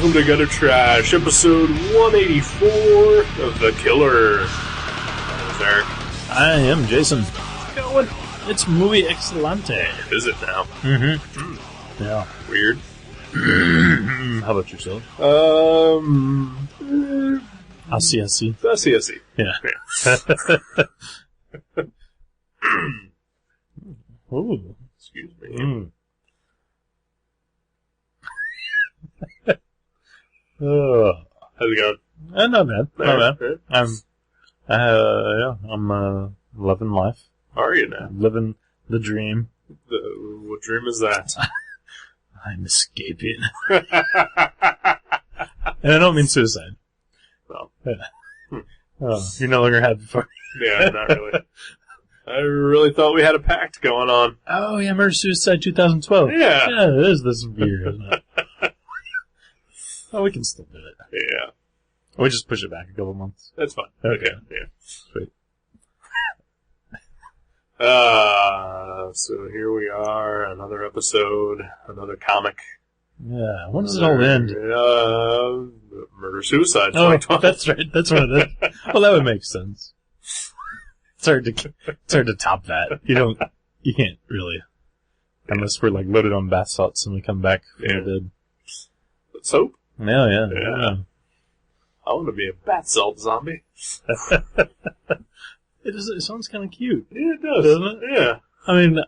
welcome to Gutter Trash, episode 184 of The Killer. How's Eric? I am Jason. How's it going? It's muy excelente. Is it now? Mm-hmm. Yeah. Weird. How about yourself? I see. I see. Yeah. Ooh. Excuse me. Mm. Oh. How's it going? Not bad. Not bad. Yeah. I'm loving life. How are you now? Living the dream. What dream is that? I'm escaping. And I don't mean suicide. Well. Yeah. Oh, you're no longer happy for. Yeah, not really. I really thought we had a pact going on. Oh, yeah, Murder Suicide 2012. Yeah. Yeah, it is this year, isn't it? Oh, we can still do it. Yeah. We just push it back a couple months. That's fine. Okay. Yeah. Sweet. So here we are, another episode, another comic. Yeah, when does it all end? Murder Suicide. Oh, that's right. That's what it is. Well, that would make sense. It's hard to top that. You can't really. Unless we're like loaded on bath salts and we come back from the dead. Let's hope. Yeah. I want to be a bath salt zombie. It sounds kind of cute. Yeah, it does. Doesn't it? Yeah. I mean,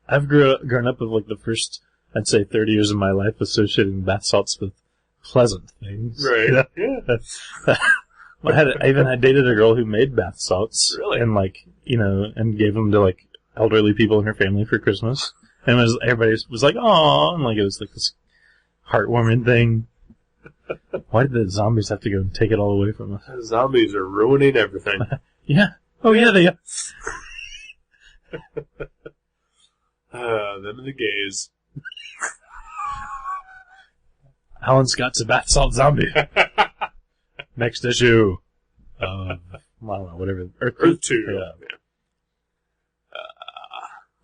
I've grown up with like the first, I'd say 30 years of my life associating bath salts with pleasant things. Right. Yeah. I even had dated a girl who made bath salts. Really? And and gave them to like elderly people in her family for Christmas. And everybody was like, "Aw," and like it was like this heartwarming thing. Why did the zombies have to go and take it all away from us? Zombies are ruining everything. Yeah. Oh yeah, they are. Them and the gays. Alan Scott's a bath salt zombie. Next issue. I don't know, whatever. Earth 2. Yeah.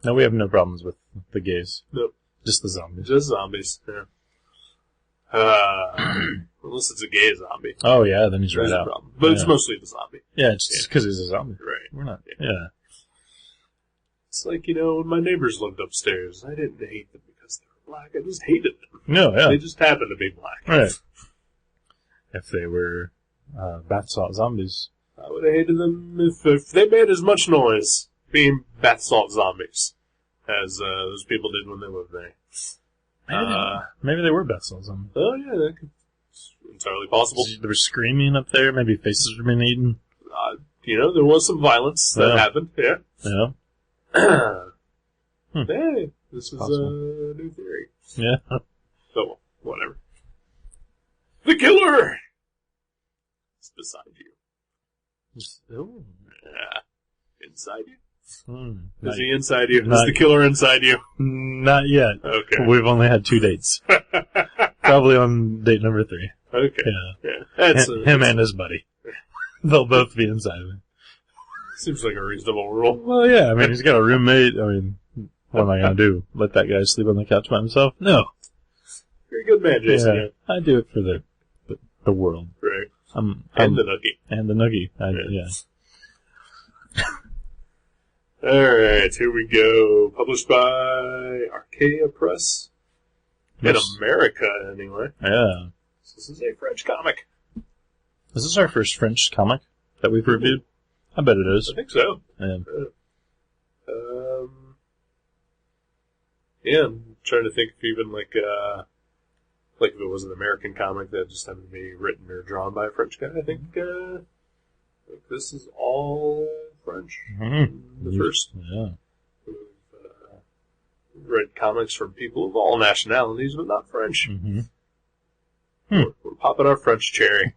No, we have no problems with the gays. Nope. Just the zombies. Just zombies. Yeah. Unless it's a gay zombie. Oh yeah, then he's right There's a out. problem. But it's mostly the zombie. Yeah, it's just because he's a zombie. Right. We're not. Yeah. Yeah. It's like, when my neighbors lived upstairs, I didn't hate them because they were black. I just hated them. No, yeah. They just happened to be black. Right. If they were bath salt zombies. I would have hated them if they made as much noise being bath salt zombies as those people did when they lived there. Maybe they were bath salt zombies. Oh, yeah, it's entirely possible. They were screaming up there. Maybe faces were being eaten. There was some violence that happened. Yeah. Yeah. Hey, this is Possible. a new theory. Yeah. So, whatever. The killer is beside you. Oh. Yeah. Inside you? Not Is he inside you? Is not- the killer inside you? Not yet. Okay. We've only had 2 dates. Probably on date number 3. Okay. Yeah. That's Him and his buddy. They'll both be inside of me. seems like a reasonable rule. Well, yeah. I mean, he's got a roommate. I mean, what am I going to do? Let that guy sleep on the couch by himself? No. You're a good man, Jason. Yeah, I do it for the world. Right. And the nookie. And the noogie. Yeah. Alright, here we go. Published by Archaea Press. In Yes. America, anyway. Yeah. This is a French comic. Is this our first French comic that we've reviewed? I bet it is. I think so. Yeah. Yeah, I'm trying to think if even like if it was an American comic that just happened to be written or drawn by a French guy. I think this is all French. Mm-hmm. The first. Yeah. Read comics from people of all nationalities, but not French. Mm-hmm. We're popping our French cherry.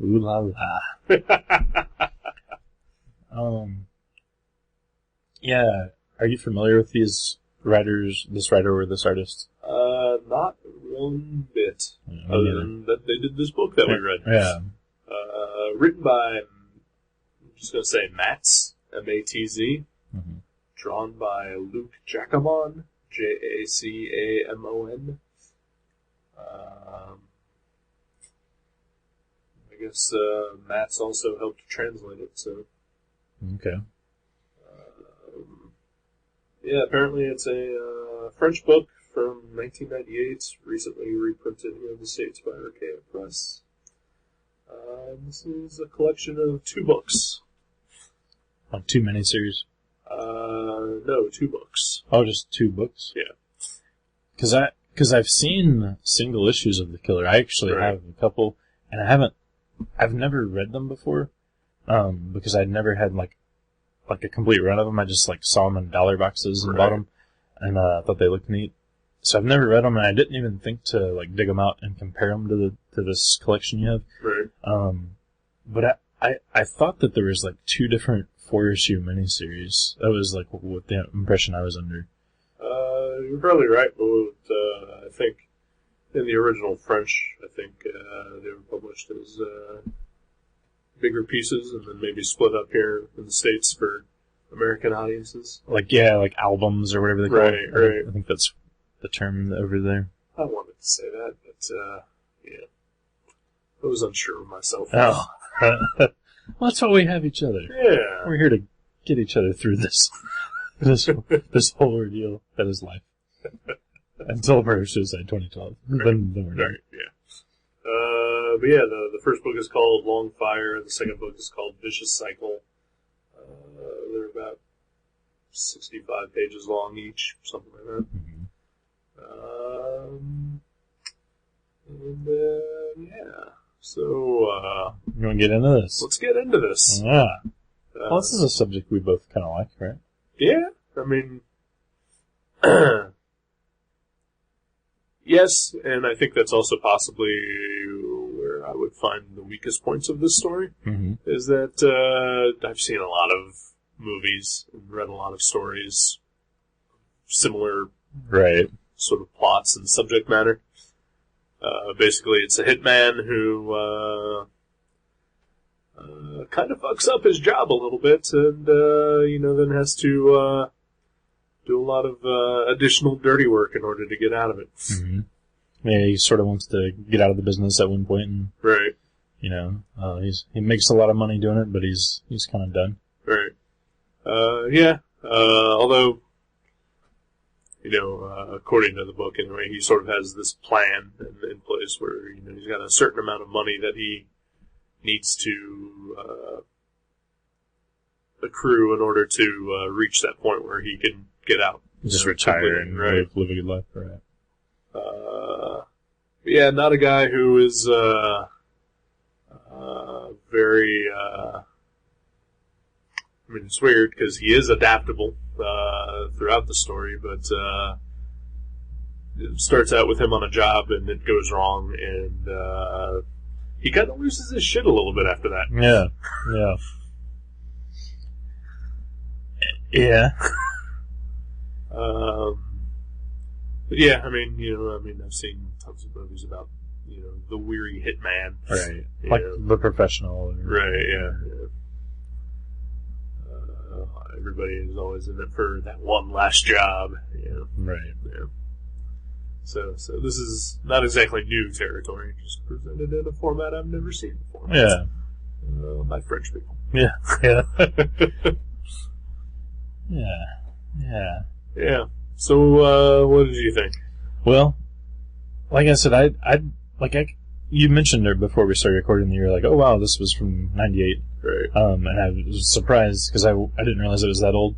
Ooh la la. Yeah. Are you familiar with these writers, this writer or this artist? Not one bit. Yeah, Other than that they did this book that we read. Yeah. Written by, I'm just going to say Matz, M-A-T-Z. Mm-hmm. Drawn by Luc Jacamon, Jacamon. I guess Matt's also helped translate it, so... Okay. Yeah, apparently it's a French book from 1998, recently reprinted here in the States by Archaea Press. This is a collection of 2 books. Like 2 miniseries? No, 2 books. Oh, just 2 books? Yeah. Because I've seen single issues of The Killer. I actually Right. have a couple, and I've never read them before, because I'd never had like a complete run of them. I just like saw them in dollar boxes and Right. bought them, and thought they looked neat. So I've never read them, and I didn't even think to like dig them out and compare them to this collection you have. Right. But I thought that there was like 2 different 4-issue miniseries. That was like what the impression I was under. You're probably right, but I think in the original French, I think they were published as bigger pieces and then maybe split up here in the States for American audiences. Like albums or whatever they call it. Right. I think that's the term over there. I wanted to say that, but yeah. I was unsure of myself. Oh. Well, that's why we have each other. Yeah. We're here to get each other through this this whole ordeal that is life. Until Murder Suicide 2012. Right. Then we're done. Right, yeah. But yeah, the first book is called Long Fire, and the second book is called Vicious Cycle. They're about 65 pages long each, something like that. Mm-hmm. And yeah. So, You want to get into this? let's get into this. Yeah. Well, this is a subject we both kind of like, right? Yeah, I mean, yes, and I think that's also possibly where I would find the weakest points of this story, Mm-hmm. is that I've seen a lot of movies and read a lot of stories, similar Right. sort of plots and subject matter. Basically, it's a hitman who kind of fucks up his job a little bit, and then has to do a lot of additional dirty work in order to get out of it. Mm-hmm. Yeah, he sort of wants to get out of the business at one point, and Right, he makes a lot of money doing it, but he's kind of done. right. Yeah. Although, according to the book anyway, he sort of has this plan in place where he's got a certain amount of money that he needs to accrue in order to reach that point where he can get out. Just retire and right. live a good life, right? Yeah, not a guy who is very. I mean, it's weird because he is adaptable throughout the story, but it starts out with him on a job and it goes wrong, and he kind of loses his shit a little bit after that. Yeah. Yeah. But yeah, I mean, I've seen tons of movies about the weary hitman, Right. you Like know. The Professional. Right, yeah. Everybody is always in it for that one last job. Right. Yeah. So this is not exactly new territory, just presented in a format I've never seen before. Yeah. By French people. Yeah. Yeah. Yeah. Yeah. Yeah. So, what did you think? Well, like I said, you mentioned it before we started recording that you were like, oh wow, this was from 98. Right. And I was surprised because I didn't realize it was that old.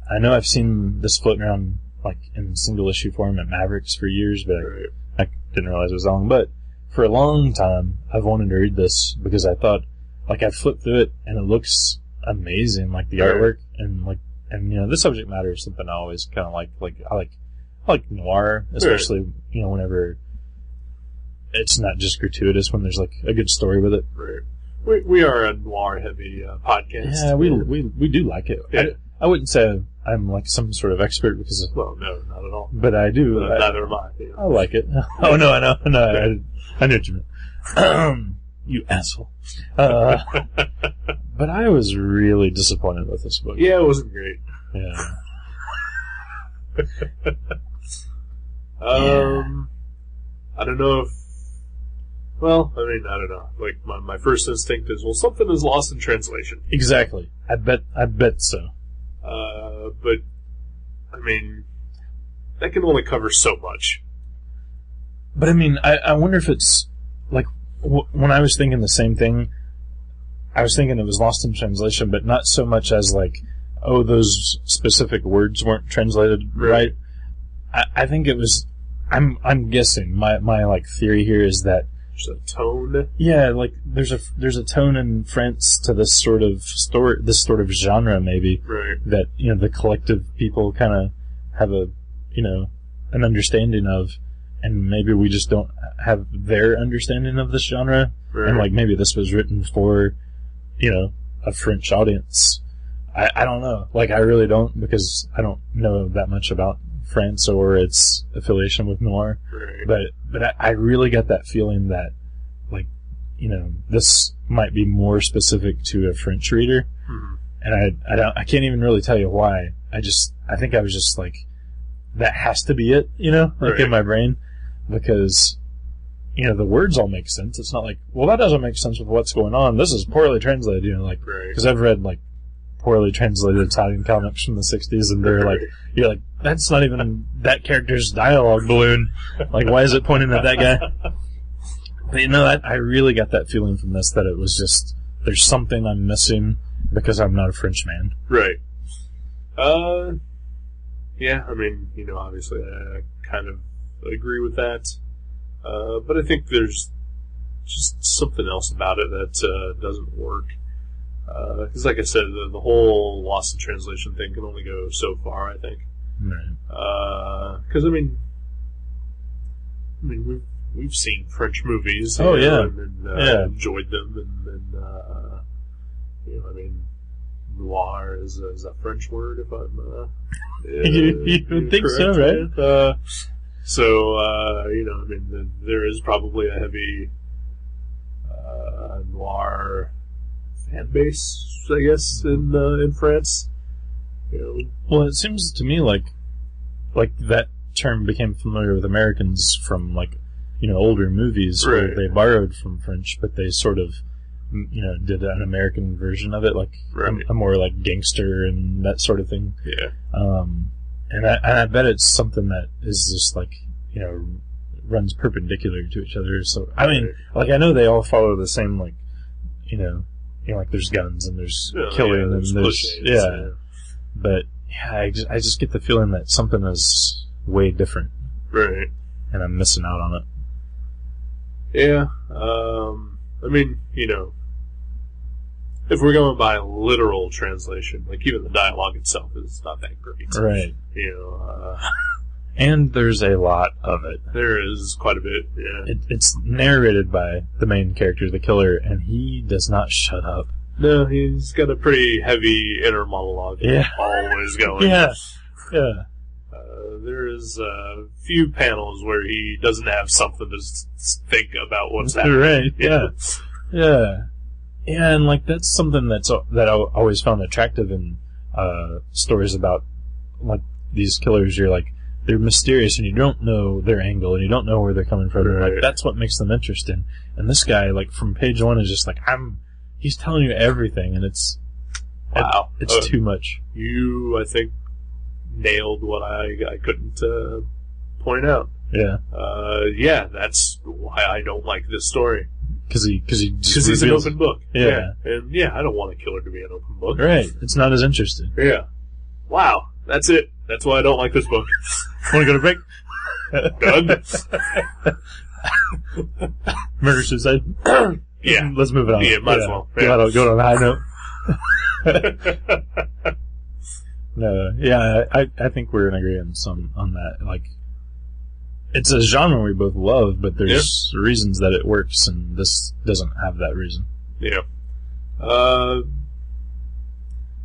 I know I've seen this floating around like in single issue form at Mavericks for years, but Right. I didn't realize it was that long. But for a long time, I've wanted to read this because I thought, like, I flipped through it and it looks amazing, like the Right. artwork and the subject matter is something I always kind of like. Like I like noir, especially whenever it's not just gratuitous, when there's like a good story with it. Right. We are a noir heavy podcast. Yeah, we do like it. Yeah. I wouldn't say I'm like some sort of expert Well, no, not at all. but I do. Neither am I. I like it. Oh no, I know. No, I knew what you meant. You asshole. But I was really disappointed with this book. Yeah, it wasn't great. Yeah. I don't know if. Well, I mean, I don't know. Like my first instinct is, well, something is lost in translation. Exactly. I bet so. But I mean, that can only cover so much. But I mean, I wonder if it's like when I was thinking the same thing. I was thinking it was lost in translation, but not so much as like, oh, those specific words weren't translated right. I think it was. I'm guessing. My like theory here is that there's a tone. Yeah, like there's a tone in France to this sort of story, this sort of genre, maybe. Right. That the collective people kind of have a an understanding of, and maybe we just don't have their understanding of this genre, right. And like maybe this was written for a French audience. I don't know. Like I really don't, because I don't know that much about France or its affiliation with noir. Right. But I really got that feeling that, like, this might be more specific to a French reader. Mm-hmm. And I can't even really tell you why. I think I was just like, that has to be it, right. in my brain, because, the words all make sense. It's not like, well, that doesn't make sense with what's going on. This is poorly translated, because I've read like poorly translated Italian comics from the 60s, and they're like, you're like, that's not even that character's dialogue balloon. Like, why is it pointing at that guy? But I really got that feeling from this, that it was just, there's something I'm missing because I'm not a French man. Right. Yeah, I mean, obviously I kind of agree with that. But I think there's just something else about it that doesn't work. Because like I said, the whole lost in translation thing can only go so far, I think. Right. Because I mean, we've seen French movies. Oh yeah, and enjoyed them, and I mean, noir is a French word, if I'm. You would think correct, so, right? So I mean, there is probably a heavy noir fan base, I guess, in France. Well, it seems to me like that term became familiar with Americans from like older movies, right. Where they borrowed from French, but they sort of did an American version of it, like right. a more like gangster and that sort of thing. Yeah. And I bet it's something that is just like runs perpendicular to each other. So I mean, like I know they all follow the same like like there's guns and there's killing and there's but I just get the feeling that something is way different, right? And I'm missing out on it. Yeah, I mean, if we're going by literal translation, like even the dialogue itself is not that great, right? And there's a lot of it. There is quite a bit. Yeah, it's narrated by the main character, the killer, and he does not shut up. No, he's got a pretty heavy inner monologue. Yeah, always going. Yeah. There is a few panels where he doesn't have something to think about what's happening. Right. Yeah. And like that's something that I always found attractive in stories about like these killers. You're like, they're mysterious and you don't know their angle and you don't know where they're coming from. Right. Like that's what makes them interesting. And this guy, like from page one, is just like he's telling you everything, and it's wow, it's too much. You, I think, nailed what I couldn't point out. Yeah. Yeah, that's why I don't like this story. Because he's an open book. Yeah. And I don't want a killer to be an open book. Right. It's not as interesting. Yeah. Wow. That's it. That's why I don't like this book. Want to go to break? Done. Murder suicide. Yeah. Let's move it on. Yeah, might as well. Yeah. Go on a high note. No, yeah, I think we're in agreement on that. Like, it's a genre we both love, but there's reasons that it works, and this doesn't have that reason. Yeah.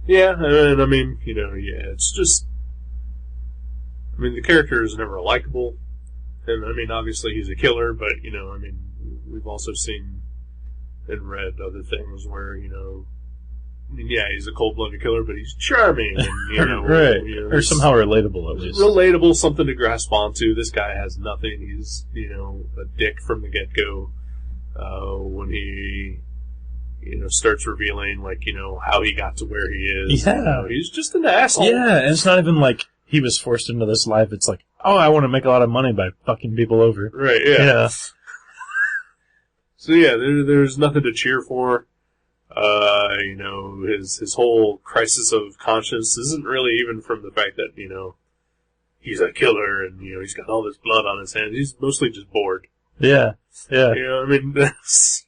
Yeah, and I mean, it's just, I mean, the character is never likable, and I mean, obviously he's a killer, but, I mean, we've also seen and read other things where, you yeah, he's a cold-blooded killer, but he's charming, and, you know, right, you know, or somehow relatable at least. relatable, something to grasp onto. This guy has nothing. He's, you know, a dick from the get-go. When he, you know, starts revealing, like, you know, how he got to where he is. Yeah. You know, he's just an asshole. Yeah, and it's not even like he was forced into this life. It's like, oh, I want to make a lot of money by fucking people over. Right, yeah. Yeah. So yeah, there's nothing to cheer for. You know, his whole crisis of conscience isn't really even from the fact that, you know, he's a killer and, you know, he's got all this blood on his hands. He's mostly just bored. Yeah. Yeah. You know, I mean, that's...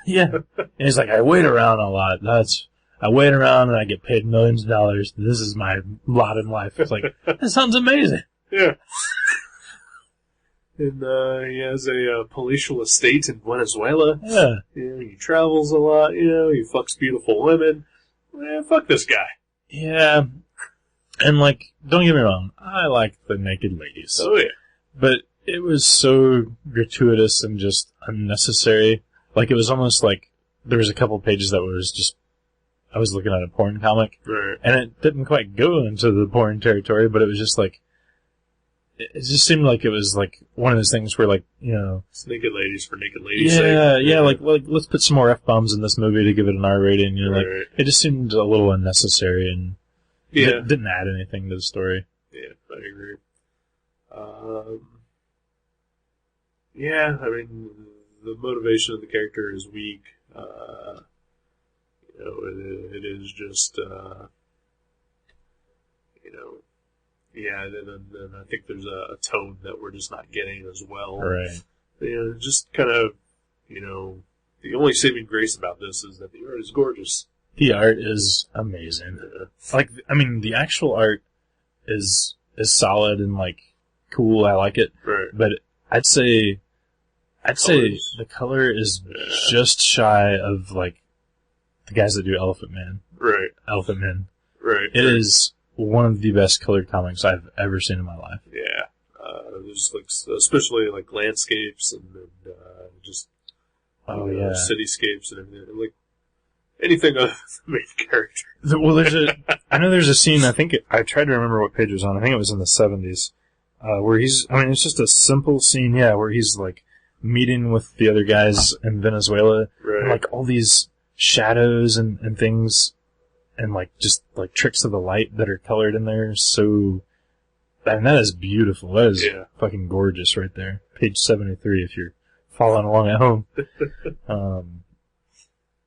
Yeah. And he's like, I wait around a lot. I wait around and I get paid millions of dollars. This is my lot in life. It's like, that sounds amazing. Yeah. And he has a palatial estate in Venezuela. Yeah. You know, he travels a lot, you know, he fucks beautiful women. Man, fuck this guy. Yeah. And like, don't get me wrong, I like the naked ladies. Oh, yeah. But it was so gratuitous and just unnecessary. Like, it was almost like there was a couple pages that was just, I was looking at a porn comic. Right. And it didn't quite go into the porn territory, but it was just like, it just seemed like it was like one of those things where, like, you know, It's naked ladies for naked ladies' yeah, sake. yeah, like let's put some more F-bombs in this movie to give it an R rating. You know, like, Right. it just seemed a little unnecessary and Yeah. didn't add anything to the story. Yeah, I agree. Yeah, I mean, the motivation of the character is weak. You know, it is just, you know, yeah, and I think there's a tone that we're just not getting as well. Right. You know, just kind of, you know, the only saving grace about this is that the art is gorgeous. The art is amazing. Like, I mean, the actual art is solid and like cool. I like it, Right. but I'd say Colors. the color is Yeah. just shy of like the guys that do Elephant Man. Right. Elephant Man. Right. It is one of the best colored comics I've ever seen in my life. Yeah. There's like, especially like landscapes and just cityscapes and everything. Like anything other than the main character. Well, I know there's a scene, I tried to remember what page it was on, I think it was in the 70s, where it's just a simple scene, yeah, where he's like meeting with the other guys in Venezuela, Right. and like all these shadows and things, and like just like tricks of the light that are colored in there, so, and that is beautiful, that is fucking gorgeous right there. Page 73 if you're following along at home.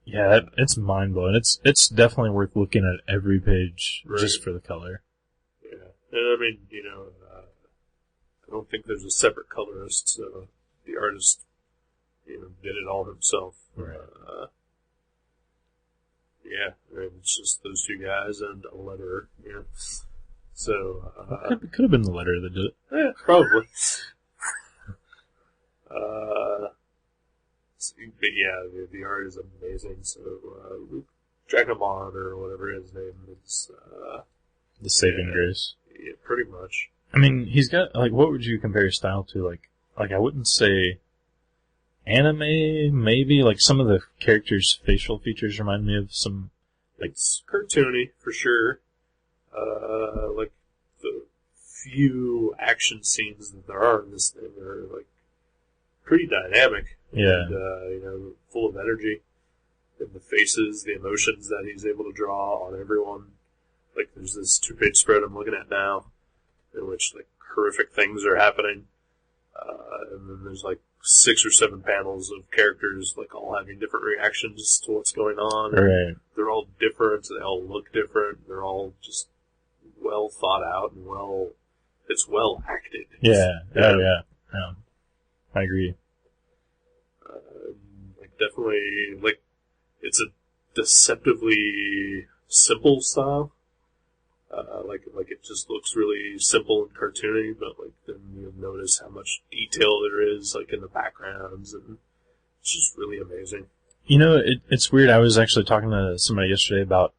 Yeah, it's mind-blowing. It's definitely worth looking at every page just for the color. Yeah. And I mean, you know, I don't think there's a separate colorist, so the artist, you know, did it all himself. Right. Yeah, I mean, it's just those two guys and a letterer, you know. So, Could have been the letter that did it. yeah, probably. But yeah, the art is amazing. So, Dragomon, or whatever his name is, The saving grace. yeah, pretty much. I mean, he's got, like, what would you compare his style to? Like, I wouldn't say anime, maybe. Like, some of the characters' facial features remind me of some, like, It's cartoony, for sure. Like, the few action scenes that there are in this thing are, like, pretty dynamic. yeah. And, you know, full of energy. And the faces, the emotions that he's able to draw on everyone. Like, there's this 2-page spread I'm looking at now, in which, like, horrific things are happening. And then there's, like, 6 or 7 panels of characters, like, all having different reactions to what's going on. Right. They're all different, they all look different, they're all just well thought out and it's well acted. Yeah. Oh, yeah. Yeah. I agree. Like, definitely, like, it's a deceptively simple style. Like it just looks really simple and cartoony, but like then you'll notice how much detail there is, like in the backgrounds, and it's just really amazing. You know, it's weird. I was actually talking to somebody yesterday about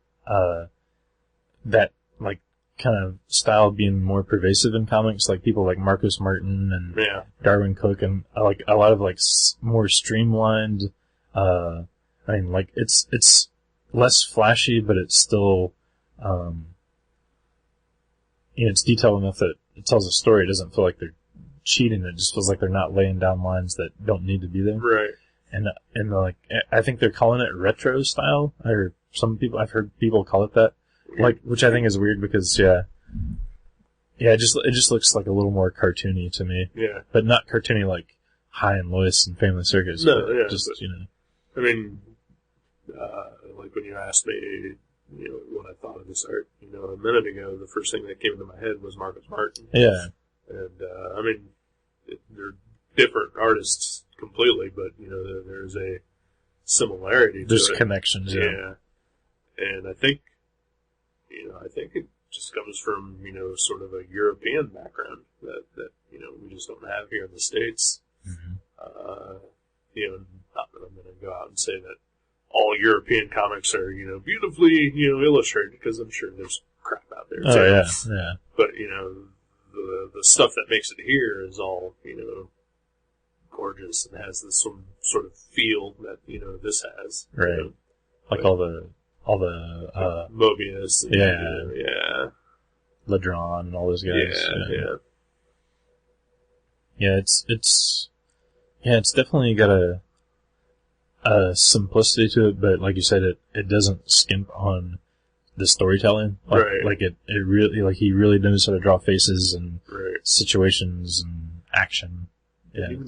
that, like, kind of style being more pervasive in comics, like people like Marcus Martin and Yeah, Darwin Cook, and like a lot of like more streamlined. I mean, like it's less flashy, but it's still, it's detailed enough that it tells a story. It doesn't feel like they're cheating. It just feels like they're not laying down lines that don't need to be there. Right. And like, I think they're calling it retro style. I've heard people call it that. Like, which I think is weird because, it just looks like a little more cartoony to me. Yeah. But not cartoony like High and Lois and Family Circus. No, yeah. Just, I mean, like when you asked me, what I thought of this art, a minute ago, the first thing that came into my head was Marcus Martin. Yeah. And, I mean, they're different artists completely, but, there's a similarity to There's it. connections, Yeah. And I think it just comes from, sort of a European background that we just don't have here in the States. Mm-hmm. Not that I'm going to go out and say that all European comics are, beautifully, illustrated, because I'm sure there's crap out there, too. Oh, yeah, yeah. But, the stuff that makes it here is all, gorgeous and has this sort of feel that, this has. Right. Like all the Mobius. And, yeah. Ledron and all those guys. Yeah. Yeah, it's definitely got a simplicity to it, but like you said, it doesn't skimp on the storytelling. Like, right. Like it really, like he really knows how to draw faces and Right. situations and action. Yeah. Even,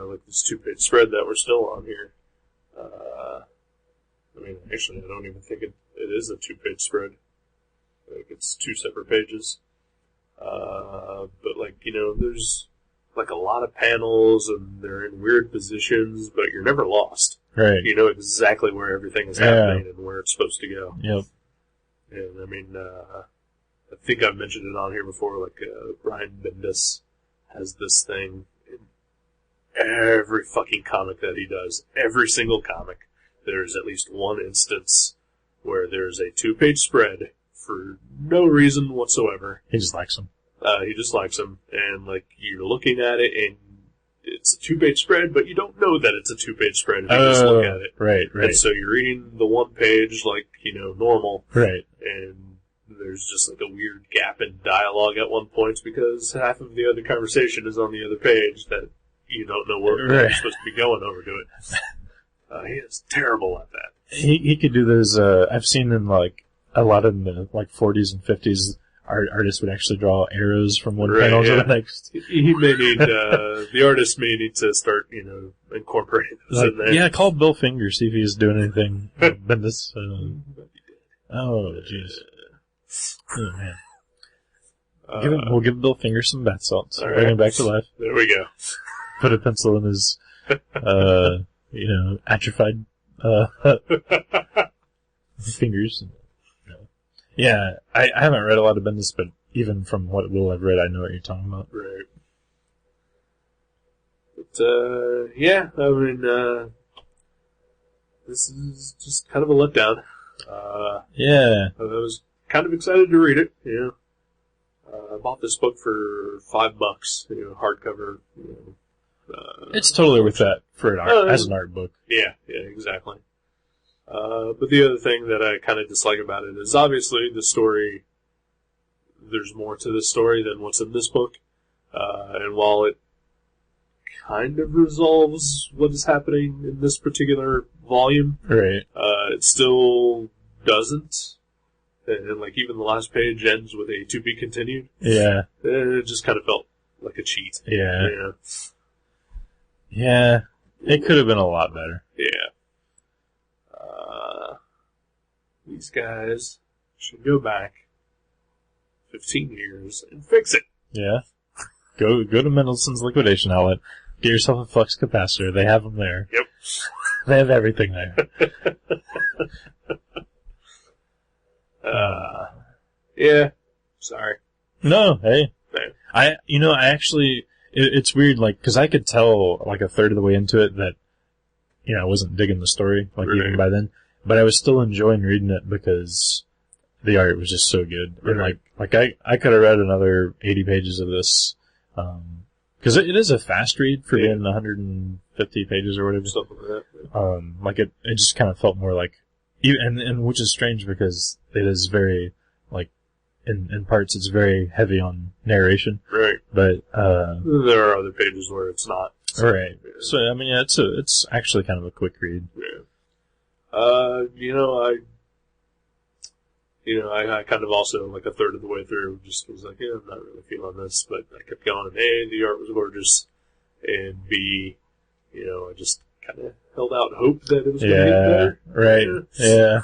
like this 2-page spread that we're still on here. I mean, actually, I don't even think it is a 2-page spread. I think it's 2 separate pages. But like, there's like a lot of panels and they're in weird positions, but you're never lost. Right. You know exactly where everything is happening and where it's supposed to go. Yep. And I mean, I think I've mentioned it on here before, like, Brian Bendis has this thing in every fucking comic that he does. Every single comic, there's at least one instance where there's a 2-page spread for no reason whatsoever. He just likes them. He just likes them, and like you're looking at it, and it's a 2-page spread, but you don't know that it's a 2-page spread if you just look at it. Right. And so you're reading the one page like normal, Right. and there's just like a weird gap in dialogue at one point because half of the other conversation is on the other page that you don't know where you're supposed to be going over to it. He is terrible at that. He could do those. I've seen in like a lot of the like 40s and 50s. Artists would actually draw arrows from one panel to the next. He may need, the artist may need to start, incorporating those in there. Yeah, call Bill Finger, see if he's doing anything. Bendis. Oh, jeez. Oh, man. We'll give Bill Finger some bath salts. Bring him back to life. There we go. Put a pencil in his, atrophied, fingers. Yeah, I haven't read a lot of Bendis, but even from what little I've read, I know what you're talking about. Right. But, yeah, I mean, this is just kind of a letdown. Yeah. I was kind of excited to read it, I bought this book for $5, hardcover, it's totally worth that for as an art book. Yeah, exactly. But the other thing that I kind of dislike about it is obviously the story, there's more to this story than what's in this book. And while it kind of resolves what is happening in this particular volume, right, it still doesn't. And like even the last page ends with a to be continued. Yeah. It just kind of felt like a cheat. Yeah. Yeah. It could have been a lot better. Yeah. These guys should go back 15 years and fix it. Yeah. Go to Mendelssohn's liquidation outlet. Get yourself a flux capacitor. They have them there. Yep. They have everything there. Yeah. Sorry. No, hey. I actually, it's weird, like, cause I could tell, like, a third of the way into it that, I wasn't digging the story, like, right. even by then. But I was still enjoying reading it because the art was just so good. Right. And I could have read another 80 pages of this, cause it is a fast read for being 150 pages or whatever. Something like that. It just kind of felt more like and which is strange because it is very, like, in parts it's very heavy on narration. Right. But, there are other pages where it's not. So, right. Yeah. So, I mean, yeah, it's actually kind of a quick read. Yeah. I kind of also, like, a third of the way through, just was like, I'm not really feeling this, but I kept going, and A, the art was gorgeous, and B, I just kind of held out hope that it was going to get better. Right. Yeah.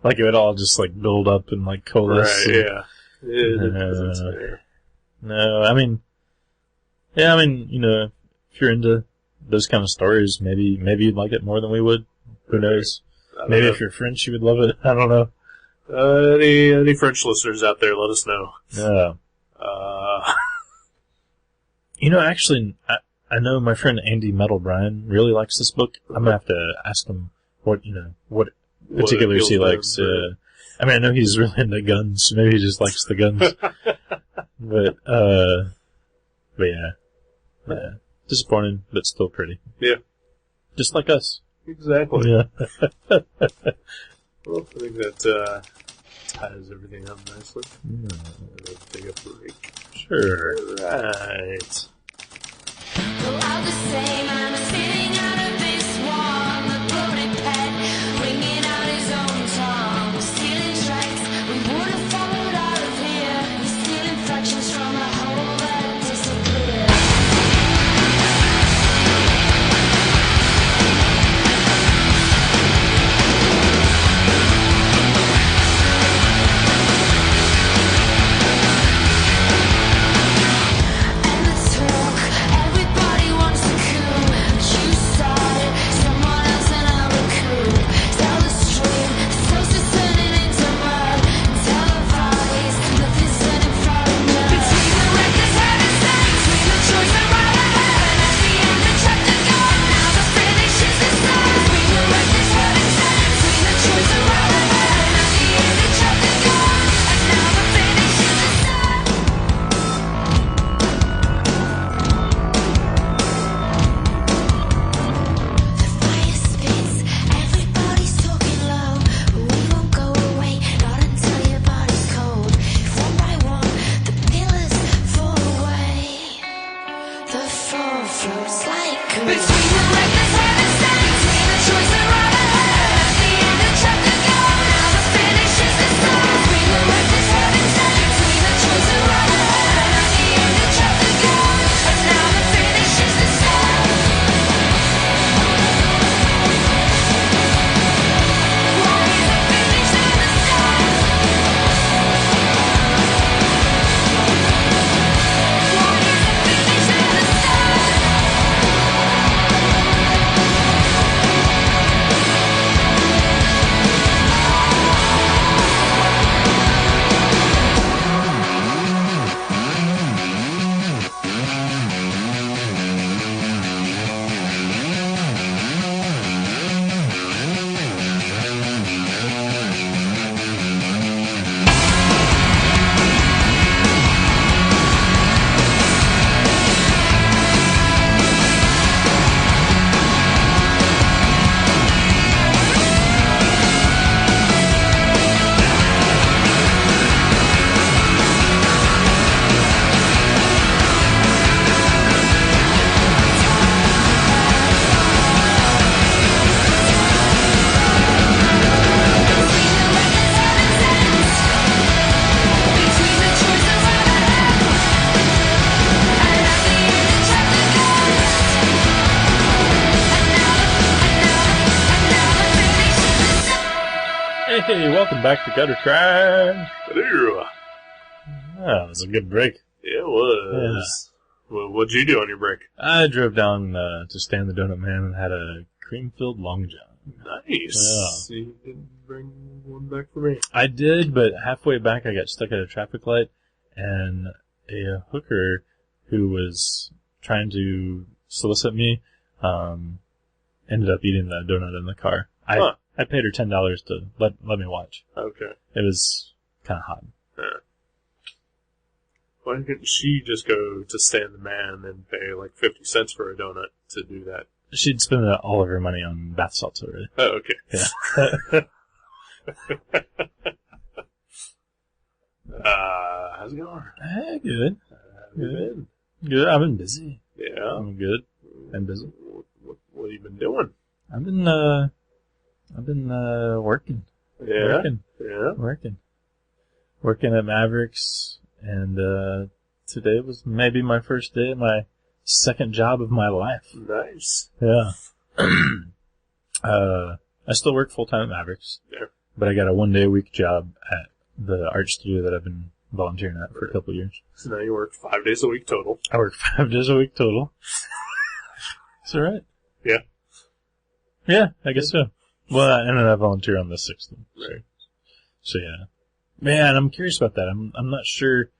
Like, it would all just, like, build up and, like, coalesce. Right, yeah. It's fair. No, I mean, if you're into those kind of stories, maybe you'd like it more than we would. Who knows? Maybe if you're French, you would love it. I don't know. Any French listeners out there, let us know. Yeah. Actually, I know my friend Andy Metal Brian really likes this book. I'm gonna have to ask him what particulars he likes. I mean, I know he's really into guns. Maybe he just likes the guns. but yeah. Disappointing, but still pretty. Yeah. Just like us. Exactly. Yeah. Well, I think that ties everything up nicely. Let's take a break. Sure. Right. We're all the same, I'm sitting out of this wall. The bloated pen, ringing out his own tongue. We're stealing tracks, we would have followed out of here. We're stealing fractions from a whole that disappeared. And the talk, everybody wants the coup. You started, someone else and I'll recoup. Tell the stream, the source is turning into mud. Tell the bodies, nothing's turning from blood. Between the records, heaven's done. Between the choice and rather heaven. At the end, the chapter's gone. Now the finish is the start. Between the records, heaven's done. Between the choice and rather heaven. At the end, the chapter's gone. And now the finish is the start. The fire spits, everybody's talking low, but we won't go away, not until your body's cold. If one by one the pillars fall away, the floor floats like gold. Between the reckless heaven's done, between the choice and rather heaven. At the end the chapter's gone, now the finish is the start. Between the reckless heaven's done, between the choice and rather heaven. At the end the chapter's gone, and now the finish is the start. Why is the finish not the start? Why is the finish not the start? Between the choice and rather heaven, and at the end the chapter goes. And now the finish is the start. Hey, welcome back to Gutter Trash. Hello. That was a good break. Yeah, it was. Well, what'd you do on your break? I drove down to Stan the Donut Man and had a cream-filled Long John. Nice. You didn't bring one back for me. I did, but halfway back I got stuck at a traffic light, and a hooker who was trying to solicit me ended up eating the donut in the car. Huh. I paid her $10 to let me watch. Okay. It was kind of hot. Yeah. Why didn't she just go to Stan the Man and pay like 50 cents for a donut to do that? She'd spent all of her money on bath salts already. Oh, okay. Yeah. How's it going? Hey, good. How you been? Good. I've been busy. Yeah. I'm good. And busy. What have you been doing? I've been working. Yeah. Working at Mavericks, and today was maybe my first day at my second job of my life. Nice. Yeah. I still work full time at Mavericks. Yeah. But I got a 1 day a week job at the art studio that I've been volunteering at for a couple of years. So now you work 5 days a week total. I work 5 days a week total. It's alright. Yeah. Yeah, I guess so. Well, and then I volunteer on the 6th one. Right. So yeah. Man, I'm curious about that. I'm not sure.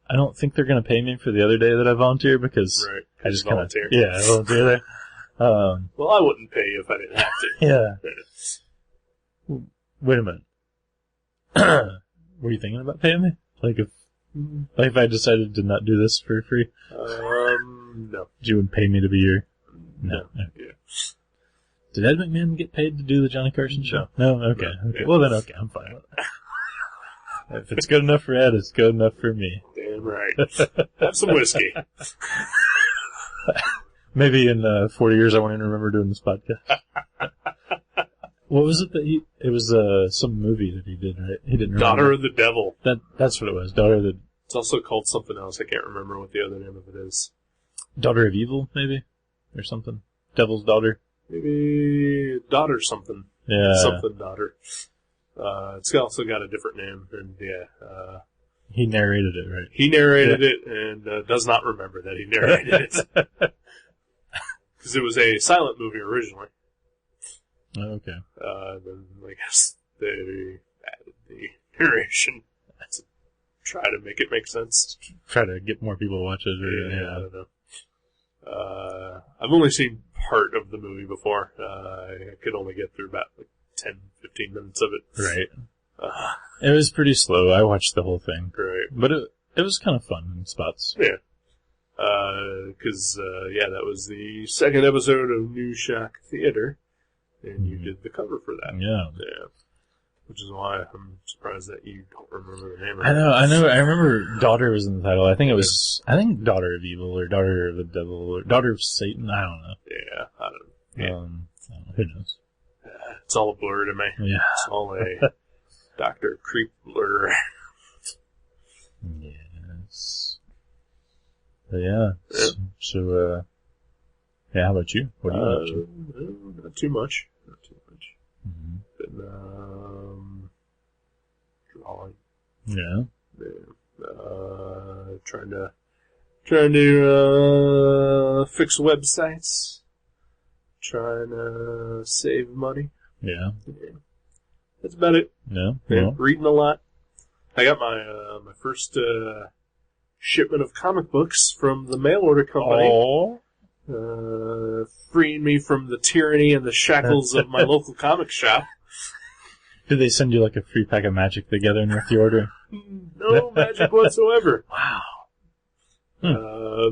I don't think they're gonna pay me for the other day that I volunteer because Right. I just kinda, volunteer. yeah, I volunteer there. Well, I wouldn't pay you if I didn't have to. Yeah. Wait a minute. Were you thinking about paying me? Like if I decided to not do this for free, No. you would pay me to be your... No. Yeah. Did Ed McMahon get paid to do the Johnny Carson show? No? Okay. No. Okay. Yeah. Well then, okay, I'm fine with that. If it's good enough for Ed, it's good enough for me. Damn right. Have some whiskey. Maybe in 40 years I won't even remember doing this podcast. What was it that it was some movie that he did, right? He didn't remember. Daughter of the Devil. That's what it was. Daughter of It's also called something else. I can't remember what the other name of it is. Daughter of Evil, maybe? Or something. Devil's Daughter. Maybe Daughter something. Yeah. Something Daughter. It's also got a different name. And He narrated it, right? he narrated it and does not remember that he narrated it. Because it was a silent movie originally. Oh, okay. Then I guess they added the narration to try to make it make sense. Try to get more people to watch it. Or, I don't know. I've only seen part of the movie before. I could only get through about 10, 15 minutes of it. Right. Uh, It was pretty slow. I watched the whole thing. right. But it was kind of fun in spots. Yeah. Because, that was the second episode of New Shock Theater, and you did the cover for that. Yeah. Yeah. Which is why I'm surprised that you don't remember the name of it. I know. I remember Daughter was in the title. I think Daughter of Evil or Daughter of the Devil or Daughter of Satan. I don't know. Yeah, I don't know. Yeah. I don't know. Who knows? It's all a blur to me. Yeah. It's all a Dr. Creep blur. Yes. But yeah. So, yeah, how about you? What are you up to? Not too much. Not too much. Mm-hmm. Been, drawing. Yeah. Trying to fix websites. Trying to save money. Yeah. That's about it. No? Yeah, Well, reading a lot. I got my first shipment of comic books from the mail order company. oh. Freeing me from the tyranny and the shackles of my local comic shop. Did they send you like a free pack of magic together with the order? No magic whatsoever. Wow.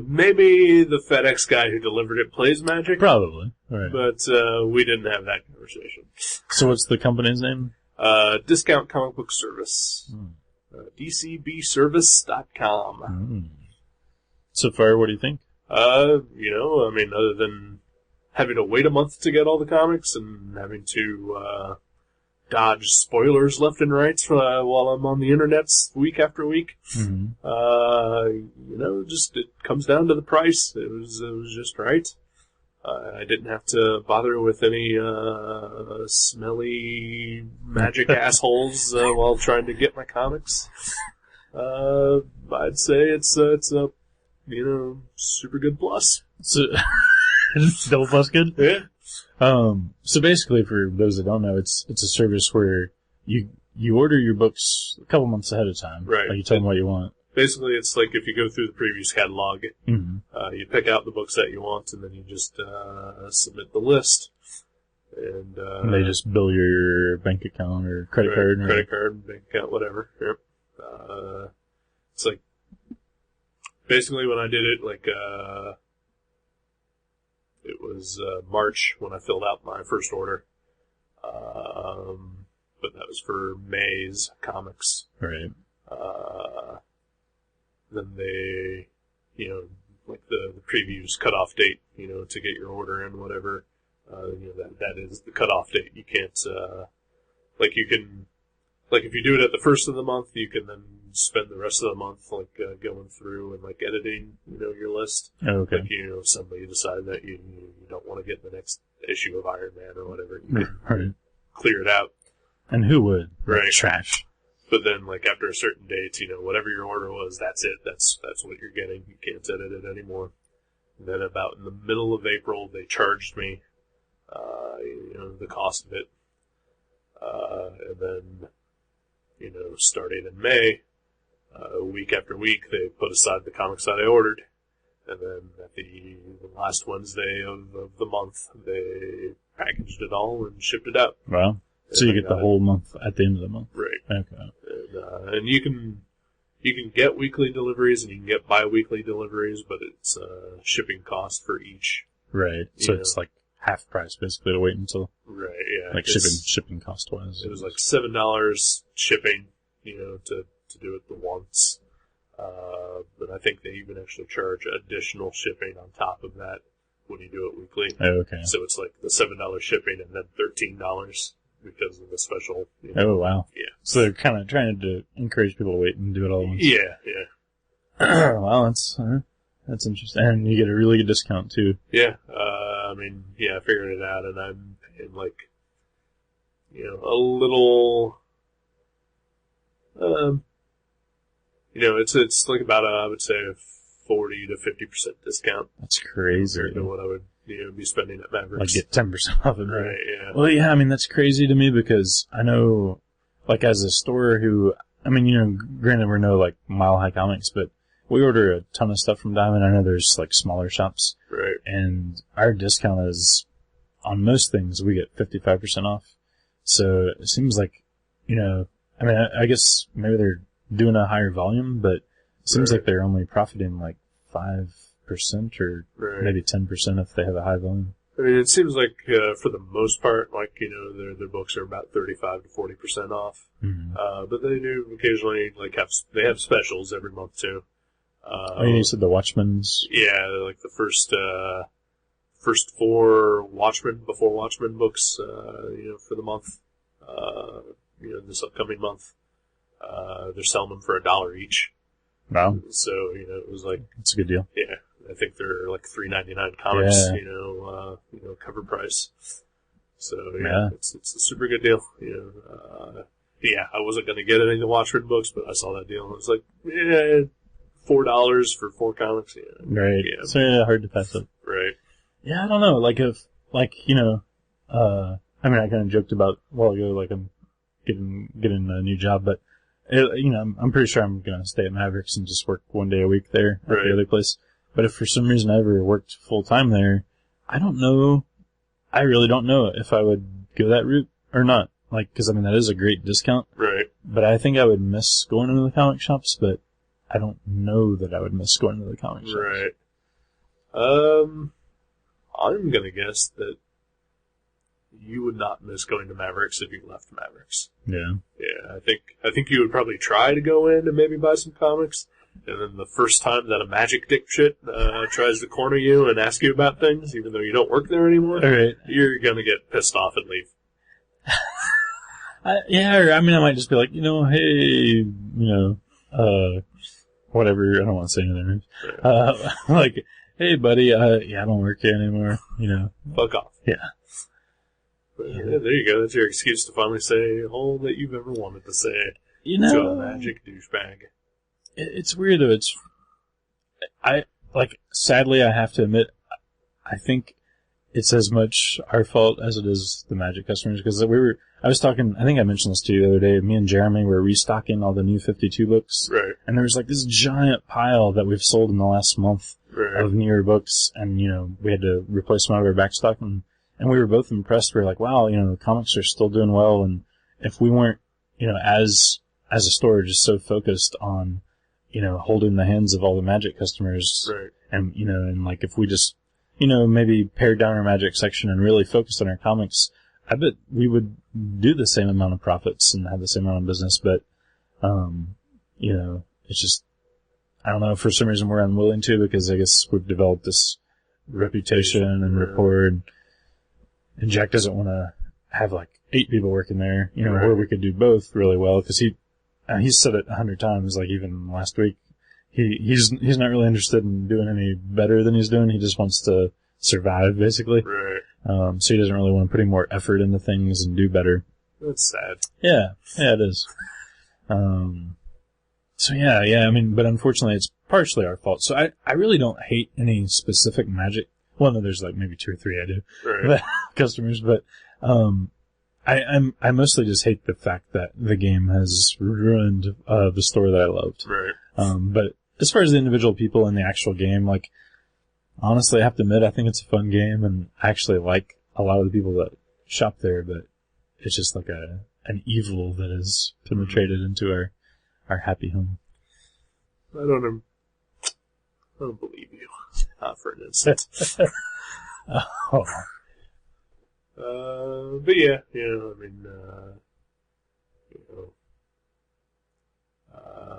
Maybe the FedEx guy who delivered it plays magic, Probably. Right. but we didn't have that conversation. So what's the company's name? Discount Comic Book Service. DCBService.com. Mm. So far, what do you think? Other than having to wait a month to get all the comics and having to dodge spoilers left and right while I'm on the internet week after week, Mm-hmm. just it comes down to the price. It was just right. I didn't have to bother with any smelly magic assholes while trying to get my comics. I'd say it's a super good plus. So, double plus good? Yeah. So basically, for those that don't know, it's a service where you order your books a couple months ahead of time. Right. Like you tell them what you want. Basically, it's like if you go through the previous catalog, Mm-hmm. you pick out the books that you want, and then you just submit the list. And they just bill your bank account or credit card. credit card, bank account, whatever. Yep. It's like basically when I did it, it was March when I filled out my first order. but that was for May's comics. Right. Then they, like the previews cutoff date, to get your order in, whatever. That is the cutoff date. You can't, if you do it at the first of the month, you can then spend the rest of the month, going through and, editing, your list. Oh, okay. If suddenly you decide that you don't want to get the next issue of Iron Man or whatever, you can Right. clear it out. And who would? Right. Trash. But then, after a certain date, whatever your order was, that's it. That's what you're getting. You can't edit it anymore. And then about in the middle of April, they charged me, the cost of it. And then, starting in May, week after week, they put aside the comics that I ordered. And then at the last Wednesday of the month, they packaged it all and shipped it out. Wow. So you get the whole month at the end of the month. Right. Okay. And you can get weekly deliveries and you can get bi-weekly deliveries, but it's shipping cost for each. Right. So Yeah. it's like half price basically to wait until Right, yeah. shipping cost wise. It was like $7 shipping, to do it the once. But I think they even actually charge additional shipping on top of that when you do it weekly. Oh, okay. So it's like the $7 shipping and then $13 because of the special. Oh, wow. Yeah. So they're kind of trying to encourage people to wait and do it all at once. Yeah, yeah. Wow, that's interesting. And you get a really good discount too. Yeah, I figured it out, and I'm paying a little. It's like about I would say a 40 to 50% discount That's crazy. compared to what I would be spending at Mavericks. Like get 10% off it. Right? Yeah. Well, yeah, that's crazy to me because I know, as a store who, granted we're no Mile High Comics, but we order a ton of stuff from Diamond. I know there's smaller shops. Right. And our discount is, on most things, we get 55% off. So it seems like, I guess maybe they're doing a higher volume, but it seems like they're only profiting 5% or maybe 10% if they have a high volume. It seems like for the most part, their books are about 35 to 40% off. Mm-hmm. But they do occasionally they have specials every month too. You said the Watchmen's? Yeah, the first 4 Before Watchmen books, for the month, this upcoming month, they're selling them for $1 each. Wow. So, it was That's a good deal. yeah, I think they're $3.99 comics, Yeah. cover price. So, Yeah. it's a super good deal. I wasn't going to get any of the Watchmen books, but I saw that deal and I was like, yeah, $4 for 4 comics. Yeah. Right. Yeah. So yeah, hard to pass up. Right. Yeah, I don't know. I kind of joked about a while ago, I'm getting a new job, but I'm pretty sure I'm gonna stay at Mavericks and just work one day a week there at the other place. But if for some reason I ever worked full time there, I don't know. I really don't know if I would go that route or not. Because that is a great discount. Right. But I think I would miss going into the comic shops, but I don't know that I would miss going to the comic shops. Right. I'm gonna guess that you would not miss going to Mavericks if you left Mavericks. Yeah. Yeah, I think you would probably try to go in and maybe buy some comics, and then the first time that a magic dipshit tries to corner you and ask you about things, even though you don't work there anymore, All right. you're gonna get pissed off and leave. I might just be like, hey, whatever. I don't want to say anything. Hey, buddy, I don't work here anymore. Fuck off. Yeah. But, yeah, there you go. That's your excuse to finally say all that you've ever wanted to say to a magic douchebag. It's weird though. Sadly, I have to admit, I think it's as much our fault as it is the Magic customers, because I was talking, I think I mentioned this to you the other day, me and Jeremy were restocking all the new 52 books. Right. And there was this giant pile that we've sold in the last month of newer books, and, we had to replace some of our back stock, and we were both impressed. We were like, wow, the comics are still doing well, and if we weren't, as a store just so focused on, holding the hands of all the Magic customers, Right. and, if we just, maybe pared down our Magic section and really focused on our comics, I bet we would do the same amount of profits and have the same amount of business, but, you know, it's just, I don't know, for some reason we're unwilling to, because I guess we've developed this reputation and rapport, and Jack doesn't want to have like 8 people working there, you know, Right. or we could do both really well, because he's said it 100 times, like even last week, he's not really interested in doing any better than he's doing, he just wants to survive, basically. Right. So he doesn't really want to put any more effort into things and do better. That's sad. Yeah, it is. So yeah, I mean, but unfortunately it's partially our fault. So I really don't hate any specific Magic. Well, no, there's like maybe 2 or 3 I do. Right. Customers, but, I mostly just hate the fact that the game has ruined, the store that I loved. Right. But as far as the individual people in the actual game, like, honestly, I have to admit, I think it's a fun game, and I actually like a lot of the people that shop there, but it's just like an evil that has penetrated into our happy home. I don't believe you. Not for an instant. Oh. But yeah, you know, I mean,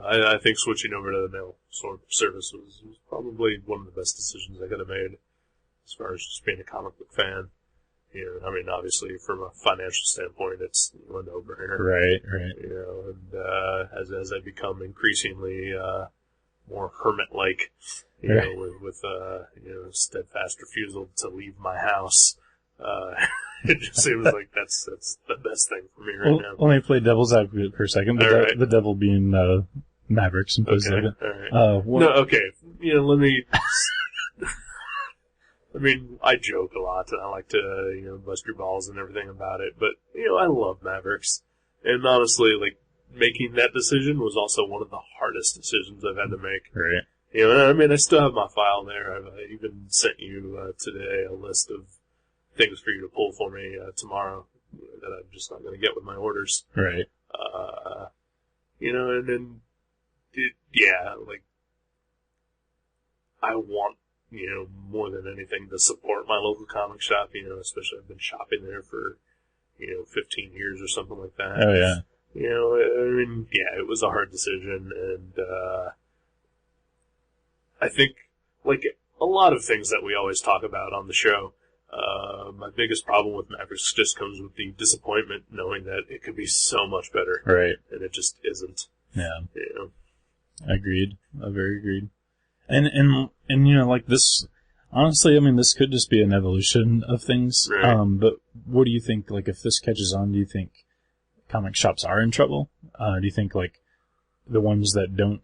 I think switching over to the mail service was probably one of the best decisions I could have made as far as just being a comic book fan. You know, I mean, obviously from a financial standpoint, it's a no-brainer. Right. You know, and as I become increasingly more hermit-like, you Right. know, with you know, steadfast refusal to leave my house, it just seems like that's the best thing for me right now. Let me play devil's advocate for a second. All right. The devil being Mavericks and places Okay, like all right. that. No, okay. You know, let me. I mean, I joke a lot, and I like to, you know, bust your balls and everything about it. But you know, I love Mavericks, and honestly, like making that decision was also one of the hardest decisions I've had to make. Right. You know, I mean, I still have my file there. I've even sent you today a list of things for you to pull for me tomorrow that I'm just not going to get with my orders. Right. You know, and then, yeah, like, I want, you know, more than anything to support my local comic shop, you know, especially I've been shopping there for, you know, 15 years or something like that. Oh yeah. You know, I mean, yeah, it was a hard decision, and, I think, like, a lot of things that we always talk about on the show, my biggest problem with Mavericks just comes with the disappointment knowing that it could be so much better. Right. And it just isn't. Yeah. You know? Agreed. Very agreed. And you know, like this, honestly, I mean, this could just be an evolution of things. Right. But what do you think, like, if this catches on, do you think comic shops are in trouble? Do you think, like, the ones that don't,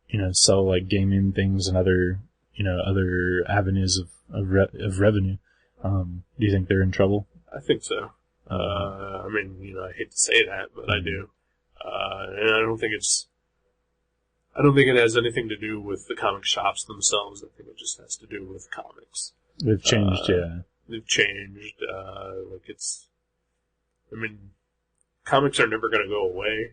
you know, sell, like, gaming things and other, you know, other avenues of revenue, do you think they're in trouble? I think so. I mean, you know, I hate to say that, but I do. And I don't think it has anything to do with the comic shops themselves. I think it just has to do with comics. They've changed, yeah. They've changed. Like it's, I mean, comics are never going to go away,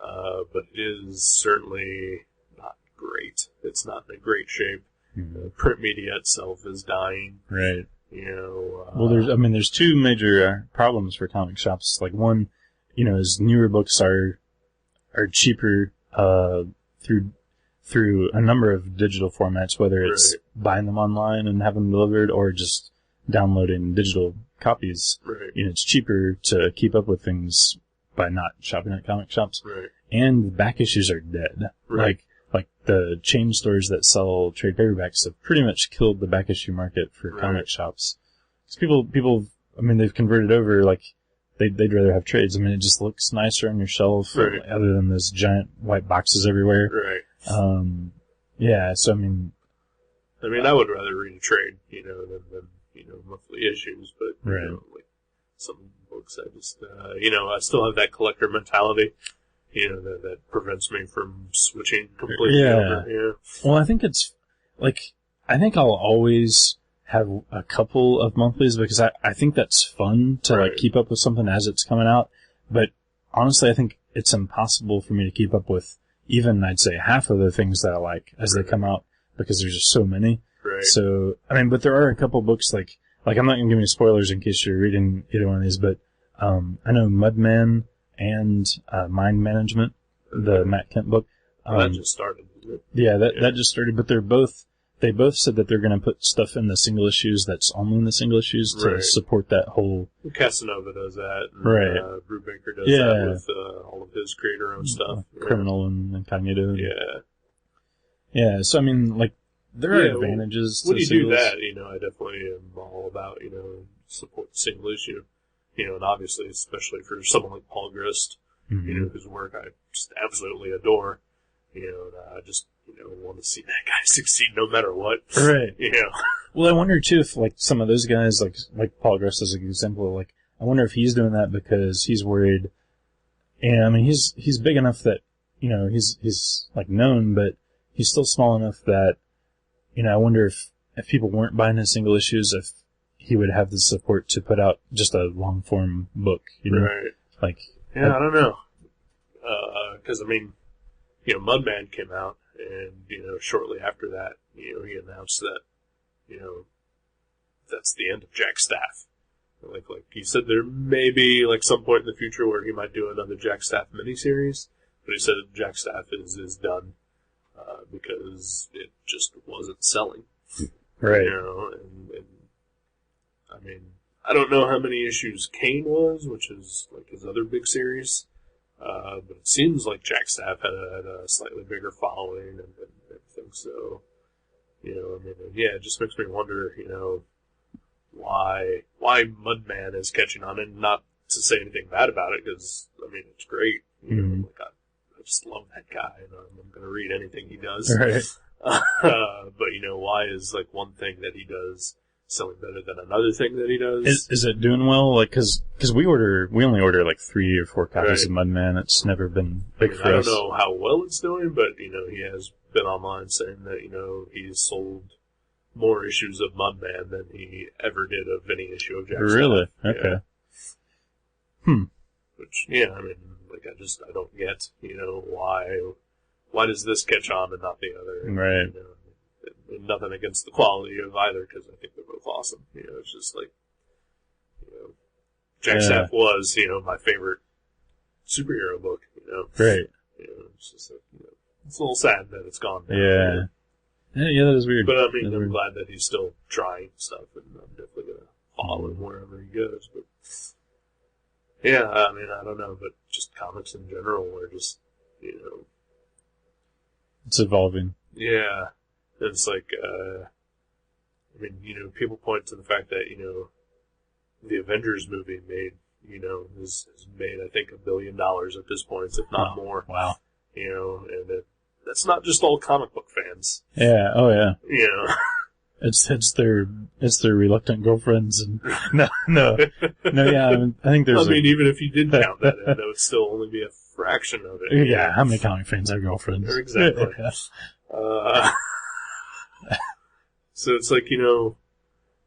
but it is certainly not great. It's not in a great shape. Mhm. Print media itself is dying. Right. You know. Well, there's 2 major problems for comic shops. Like one, you know, is newer books are cheaper through a number of digital formats, whether it's Right. buying them online and having them delivered or just downloading digital copies. Right. You know, it's cheaper to keep up with things by not shopping at comic shops. Right. And the back issues are dead. Right. Like the chain stores that sell trade paperbacks have pretty much killed the back issue market for Right. comic shops. 'Cause people, I mean, they've converted over, like, they'd rather have trades. I mean, it just looks nicer on your shelf, Right. other than those giant white boxes everywhere. Right. Yeah, so I mean, I would rather read a trade, you know, than you know, monthly issues. But you Right. know, like some books, I just you know, I still have that collector mentality, you know, that prevents me from switching completely Yeah. over. Yeah. well, I think I'll always have a couple of monthlies because I think that's fun to Right. like keep up with something as it's coming out. But honestly, I think it's impossible for me to keep up with even, I'd say, half of the things that I like as they come out because there's just so many. Right. So, I mean, but there are a couple books like I'm not going to give any spoilers in case you're reading either one of these, but I know Mudman and Mind Management, the Matt Kent book. That just started, isn't it? Yeah, that just started, but they both said that they're going to put stuff in the single issues that's only in the single issues to Right. support that whole... Casanova does that. And, Right. Brubaker does Yeah. that with all of his creator-owned stuff. Criminal and Incognito. Yeah. Yeah, so I mean, like, there are Yeah, well, advantages to When you do singles. that, I definitely am all about, support the single issue. And obviously, especially for someone like Paul Grist, Mhm. whose work I just absolutely adore. And I just, want to see that guy succeed no matter what. Right. Well, I wonder too if like some of those guys, like Paul Grist as an example, like I wonder if he's doing that because he's worried. And I mean, he's big enough that he's like known, but he's still small enough that I wonder if people weren't buying his single issues, if he would have the support to put out just a long form book. Right. Like Yeah, I don't know. Because, Mudman came out, and, shortly after that, he announced that, that's the end of Jack Staff. Like he said, there may be, some point in the future where he might do another Jack Staff miniseries, but he said Jack Staff is done, because it just wasn't selling. right. I don't know how many issues Kane was, which is like his other big series. But it seems like Jack Staff had a slightly bigger following and everything. So, it just makes me wonder, why Mudman is catching on, and not to say anything bad about it, because it's great. I just love that guy, and I'm going to read anything he does. Right. But why is one thing that he does selling better than another thing that he does? Is it doing well? Like, cause we only order 3 or 4 copies of Mudman. It's never been big for us. I don't know how well it's doing, but he has been online saying that he's sold more issues of Mudman than he ever did of any issue of Jack Staff. Really? Yeah. Okay. Which, I don't get, why does this catch on and not the other? Right. And nothing against the quality of either, because I think they're both awesome. It's just Jack Staff was, my favorite superhero book, Right. It's just it's a little sad that it's gone now. Yeah. Yeah, that is weird. But That's I'm weird. glad that he's still trying stuff, and I'm definitely going to follow him wherever he goes. But yeah, I don't know, but just comics in general are just, It's evolving. yeah. And it's people point to the fact that, the Avengers movie has made, I think, $1 billion at this point, if not more. Wow. And that's not just all comic book fans. Yeah. Oh yeah. It's It's their reluctant girlfriends and no. Yeah. I think there's. even if you did count that in, that would still only be a fraction of it. Yeah. How many comic fans have girlfriends? Exactly. So it's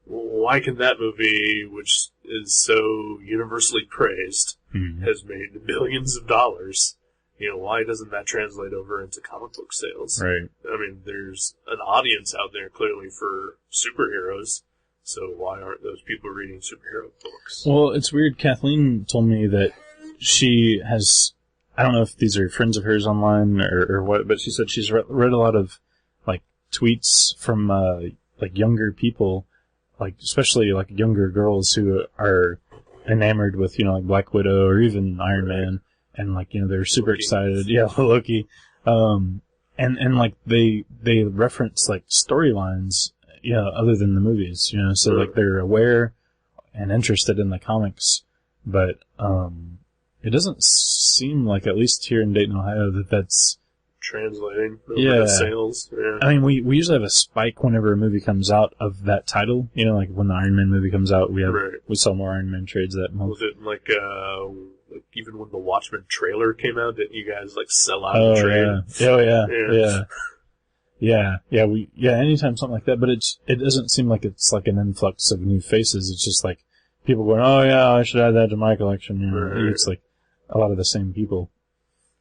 why can that movie, which is so universally praised, has made billions of dollars? Why doesn't that translate over into comic book sales? Right. There's an audience out there clearly for superheroes, so why aren't those people reading superhero books? Well, it's weird. Kathleen told me that she has, I don't know if these are friends of hers online or what, but she said she's read a lot of, tweets from, younger people, especially, younger girls who are enamored with, Black Widow or even Iron Man. And they're super Loki. excited. Yeah, Loki. And they reference storylines, other than the movies, so Right. they're aware and interested in the comics, but it doesn't seem like, at least here in Dayton, Ohio, that's Translating over Yeah. to sales. Yeah. I mean, we usually have a spike whenever a movie comes out of that title. When the Iron Man movie comes out, Right. we sell more Iron Man trades that month. Was it even when the Watchmen trailer came out, didn't you guys sell out Oh the trade? yeah. Oh yeah. Yeah. Yeah. Anytime something like that, but it doesn't seem like it's an influx of new faces. It's just people going, oh yeah, I should add that to my collection. Right. It's a lot of the same people.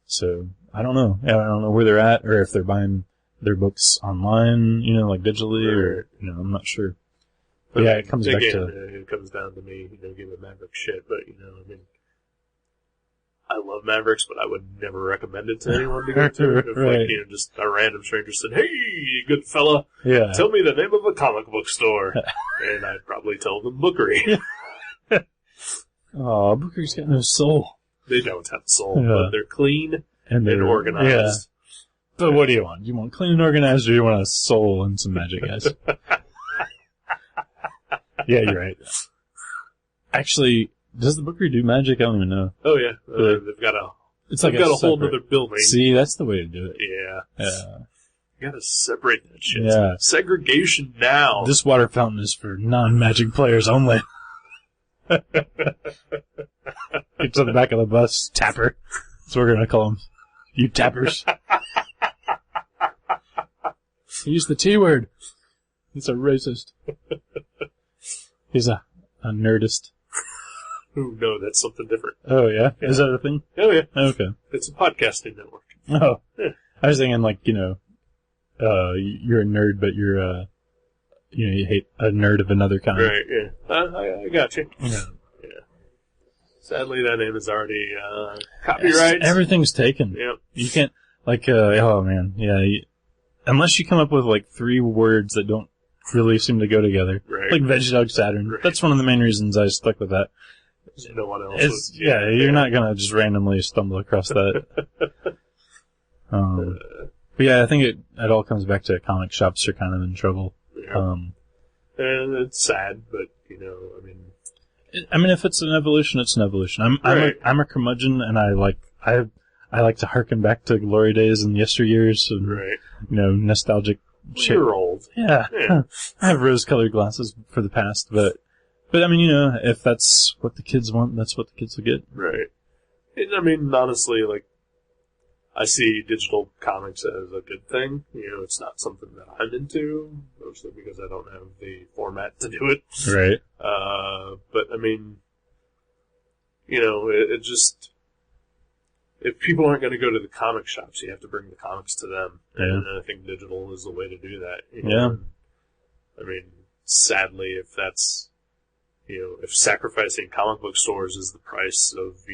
So I don't know. I don't know where they're at, or if they're buying their books online, digitally, or Right. I'm not sure. But Yeah, it comes back again, to- it comes down to me, giving Maverick shit. But I mean, I love Mavericks, but I would never recommend it to anyone to go to. If Right. like just a random stranger said, "Hey, good fella, Yeah. tell me the name of a comic book store," and I'd probably tell them Bookery. Oh, Booker's got no soul. They don't have soul, Yeah. but they're clean And they're and organized. Yeah. But what do you want? You want clean and organized, or you want a soul and some magic, guys? Yeah, you're right. Actually, does the Bookery do magic? I don't even know. Oh yeah, Really? they've got a It's they've like got a whole separate- other building. See, that's the way to do it. Yeah, Yeah. you gotta separate that shit. Yeah. Segregation now. This water fountain is for non-magic players only. Get to the back of the bus, tapper. That's what we're gonna call them. You tappers. Use the T word. He's a racist. He's a nerdist. Ooh, no, that's something different. Oh yeah? Is that a thing? Oh yeah, Okay. it's a podcasting network. Oh. Yeah. I was thinking like, you're a nerd, but you're, you hate a nerd of another kind. Right, yeah. I got you. Yeah. Sadly, that name is already copyright. Everything's taken. Yep. You can't, oh man, yeah. Unless you come up with like 3 words that don't really seem to go together. Right. Like Vegedog Saturn. Right. That's one of the main reasons I stuck with that. No one else. It's, would- you're not gonna just randomly stumble across that. But yeah, I think it all comes back to comic shops are kind of in trouble. Yeah. And it's sad, but I mean, If it's an evolution, it's an evolution. Right. I'm a curmudgeon, and I like to harken back to glory days and yesteryears, and right. nostalgic shit. You're old. Yeah. Yeah. I have rose-colored glasses for the past, but I mean, if that's what the kids want, that's what the kids will get. Right. And I mean, honestly, like, I see digital comics as a good thing. It's not something that I'm into, mostly because I don't have the format to do it. Right. But I mean, it just, if people aren't going to go to the comic shops, you have to bring the comics to them. Yeah. And I think digital is the way to do that. Yeah. And, I mean, sadly, if that's, if sacrificing comic book stores is the price of,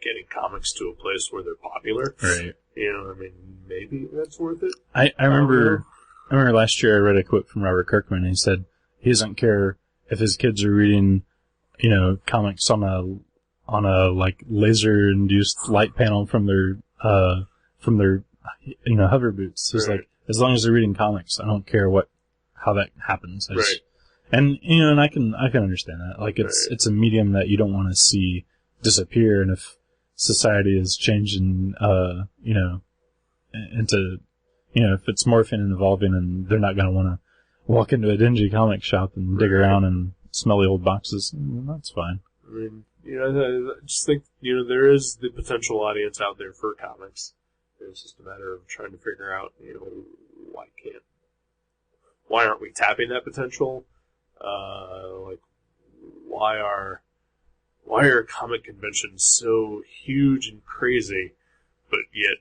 getting comics to a place where they're popular, Right. I mean, maybe that's worth it. I remember last year I read a quote from Robert Kirkman, and he said he doesn't care if his kids are reading, comics on a like laser-induced light panel from their hover boots. He's Right. like, as long as they're reading comics, I don't care how that happens. Right. And and I can understand that. Like it's a medium that you don't want to see disappear, and if society is changing, into, if it's morphing and evolving, and they're not going to want to walk into a dingy comic shop and dig around and smell the old boxes, that's fine. I mean, I just think, there is the potential audience out there for comics. It's just a matter of trying to figure out, why aren't we tapping that potential? Why are comic conventions so huge and crazy, but yet,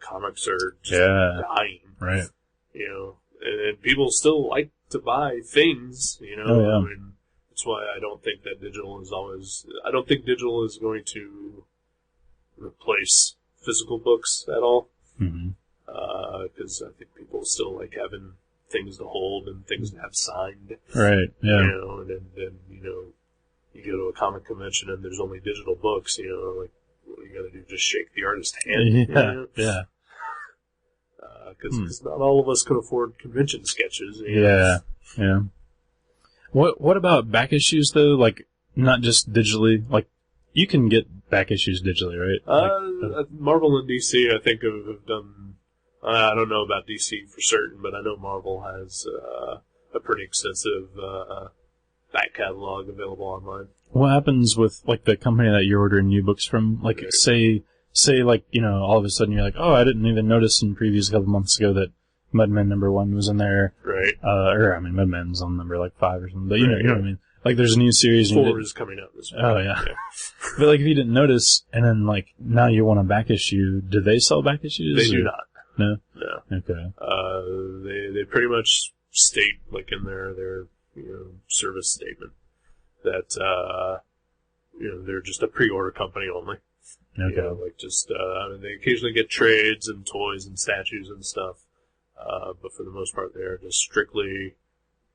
comics are just dying, Right. and people still like to buy things, Oh, yeah. I mean, that's why I don't think that digital is going to replace physical books at all. Mm-hmm. Because I think people still like having things to hold and things to have signed. Right. Yeah. And then you go to a comic convention and there's only digital books, like, what do you gotta do? Just shake the artist's hand? Yeah. Yeah. Because not all of us can afford convention sketches. Yeah. Yeah. What about back issues though? Like, not just digitally. Like, you can get back issues digitally, right? Marvel and DC, I think, have done. I don't know about DC for certain, but I know Marvel has a pretty extensive back catalog available online. What happens with like the company that you're ordering new books from? Like, Right. say like, all of a sudden you're like, oh, I didn't even notice in previews a couple months ago that Mudman #1 was in there. Right. Mudman's on number like 5 or something. But you Right, know what I mean? Like, there's a new series. And 4 is coming out this week. Oh, yeah. But like, if you didn't notice, and then like, now you want a back issue, do they sell back issues? They do or- not. No? No. Okay. They pretty much state, like, in their service statement that they're just a pre-order company only. Okay. They occasionally get trades and toys and statues and stuff, but for the most part, they're just strictly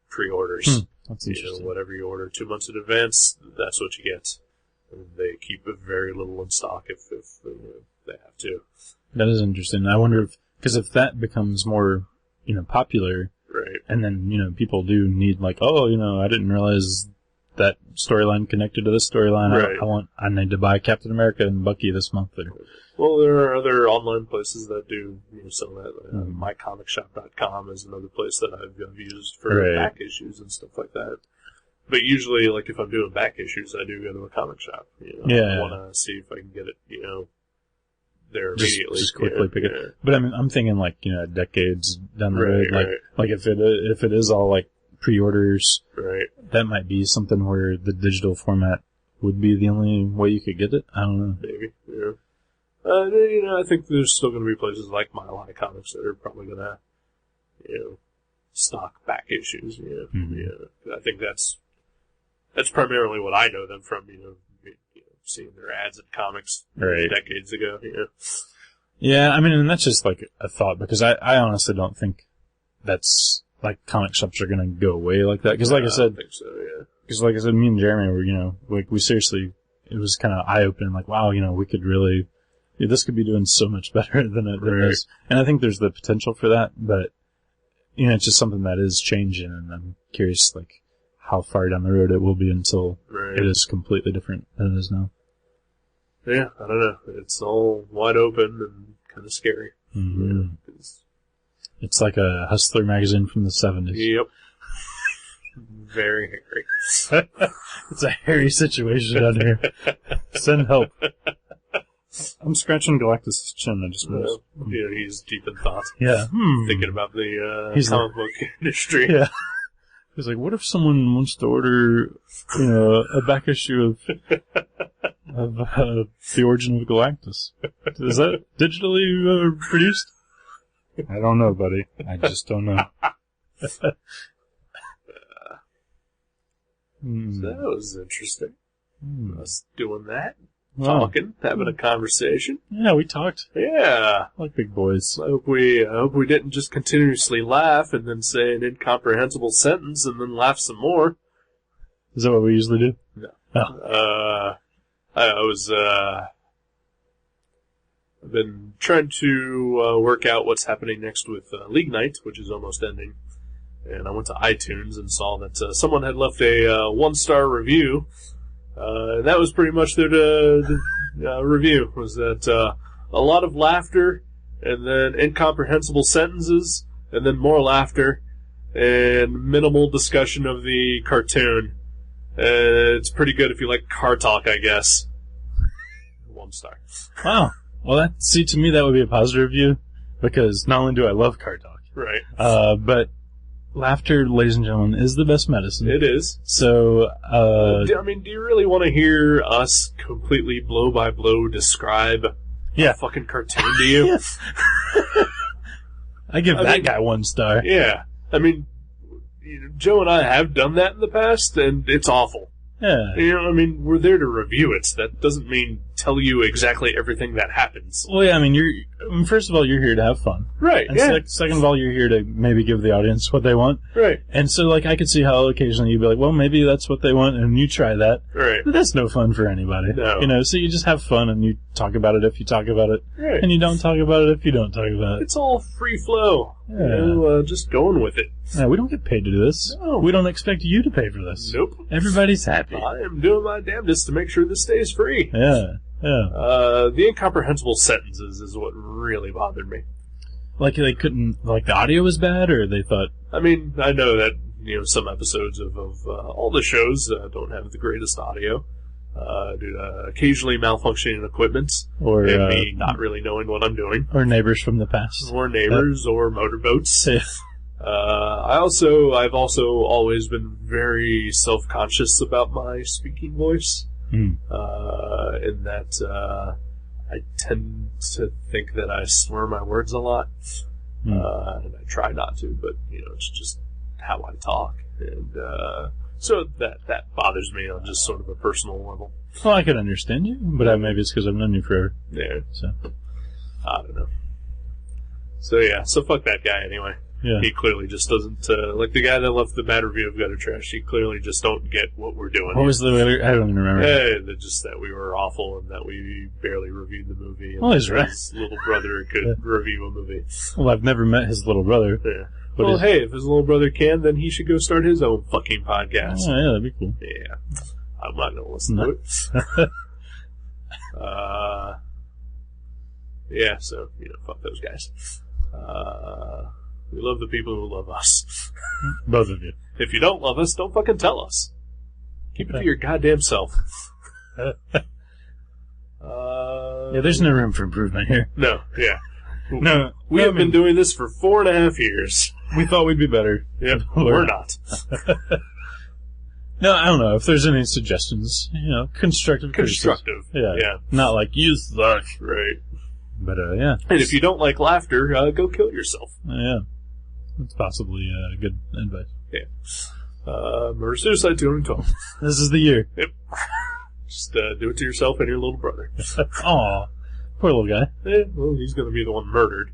pre-orders. That's interesting. Whatever you order 2 months in advance, that's what you get. And they keep very little in stock if they have to. That is interesting. I wonder because if that becomes more, popular, right? And then, people do need I didn't realize that storyline connected to this storyline. Right. I need to buy Captain America and Bucky this month. Well, there are other online places that do sell that. MyComicShop.com is another place that I've used for back issues and stuff like that. But usually, if I'm doing back issues, I do go to a comic shop. I want to see if I can get it, there immediately. Just quickly pick it. But I'm thinking decades down the road. Right. If it is all pre-orders, right? That might be something where the digital format would be the only way you could get it. I don't know. Maybe, yeah. I think there's still going to be places like Mile High Comics that are probably going to, stock back issues. Yeah. I think that's primarily what I know them from. Seeing their ads at comics decades ago. Yeah, and that's just a thought because I honestly don't think that's comic shops are going to go away like that. Because I said, I think so, yeah. Because I said, me and Jeremy were, we seriously, it was kind of eye-opening, wow, we could really, this could be doing so much better than it is. And I think there's the potential for that, but, it's just something that is changing, and I'm curious, how far down the road it will be until it is completely different than it is now. Yeah, I don't know. It's all wide open and kind of scary. Mm-hmm. It's like a Hustler magazine from the 70s. Yep. Very hairy. It's a hairy situation out here. Send help. I'm scratching Galactus' chin. I just noticed. He's deep in thought. Yeah. Thinking about the comic book industry. Yeah. He's like, what if someone wants to order, a back issue of The Origin of Galactus? Is that digitally produced? I don't know, buddy. I just don't know. So that was interesting. Us doing that. Talking, having a conversation. Yeah, we talked. Yeah. Like big boys. I hope we didn't just continuously laugh and then say an incomprehensible sentence and then laugh some more. Is that what we usually do? No. Oh. I've been trying to work out what's happening next with League Night, which is almost ending. And I went to iTunes and saw that someone had left a 1-star review. And that was pretty much their review, was that a lot of laughter, and then incomprehensible sentences, and then more laughter, and minimal discussion of the cartoon. It's pretty good if you like car talk, I guess. 1 star. Wow. Well, to me that would be a positive review, because not only do I love car talk, right, but laughter, ladies and gentlemen, is the best medicine. It is. So, do you really want to hear us completely blow by blow describe a fucking cartoon to you? Yes. I give that guy 1 star. Yeah. Joe and I have done that in the past, and it's awful. Yeah. We're there to review it. That doesn't mean tell you exactly everything that happens. Well, yeah, first of all, you're here to have fun. Right, and second of all, you're here to maybe give the audience what they want. Right. And so, I could see how occasionally you'd be like, well, maybe that's what they want, and you try that. Right. But that's no fun for anybody. No. So you just have fun, and you talk about it if you talk about it. Right. And you don't talk about it if you don't talk about it. It's all free flow. Yeah. Just going with it. Yeah, we don't get paid to do this. No. We don't expect you to pay for this. Nope. Everybody's happy. I am doing my damnedest to make sure this stays free. Yeah. Yeah. The incomprehensible sentences is what really bothered me. They couldn't, the audio was bad, or they thought... I know that, some episodes of all the shows don't have the greatest audio, due to occasionally malfunctioning equipment, or and me not really knowing what I'm doing. Or neighbors from the past. Or neighbors, or motorboats. Yeah. I've also always been very self-conscious about my speaking voice. In that I tend to think that I slur my words a lot, and I try not to, but it's just how I talk, and so that bothers me on just sort of a personal level. Well, I can understand you, but maybe it's because I've known you forever. Yeah, So, I don't know. So yeah, so fuck that guy anyway. yeah. He clearly just doesn't, like the guy that left the bad review of Gutter Trash, he clearly just don't get what we're doing. What was the other? I don't even remember. Just that we were awful and that we barely reviewed the movie. And Well, he's right. his little brother could review a movie. Well, I've never met his little brother. Yeah. What Well, is- hey, if his little brother can, then he should go start his own fucking podcast. Oh, yeah, that'd be cool. Yeah. I'm not gonna listen No. to it. Yeah, so, fuck those guys. We love the people who love us. Both of you. If you don't love us, don't fucking tell us. Keep it to your goddamn self. Yeah, there's no room for improvement here. No, yeah. No, We have been doing this for 4.5 years. We thought we'd be better. Yep, we're not. No, I don't know. If there's any suggestions, constructive criticism. Constructive. Yeah. Yeah, Not like, you suck. right. But, yeah. And if you don't like laughter, go kill yourself. Yeah. That's possibly good advice. Murder-suicide 212. This is the year. Just do it to yourself and your little brother. Aw. Poor little guy. Well, he's going to be the one murdered.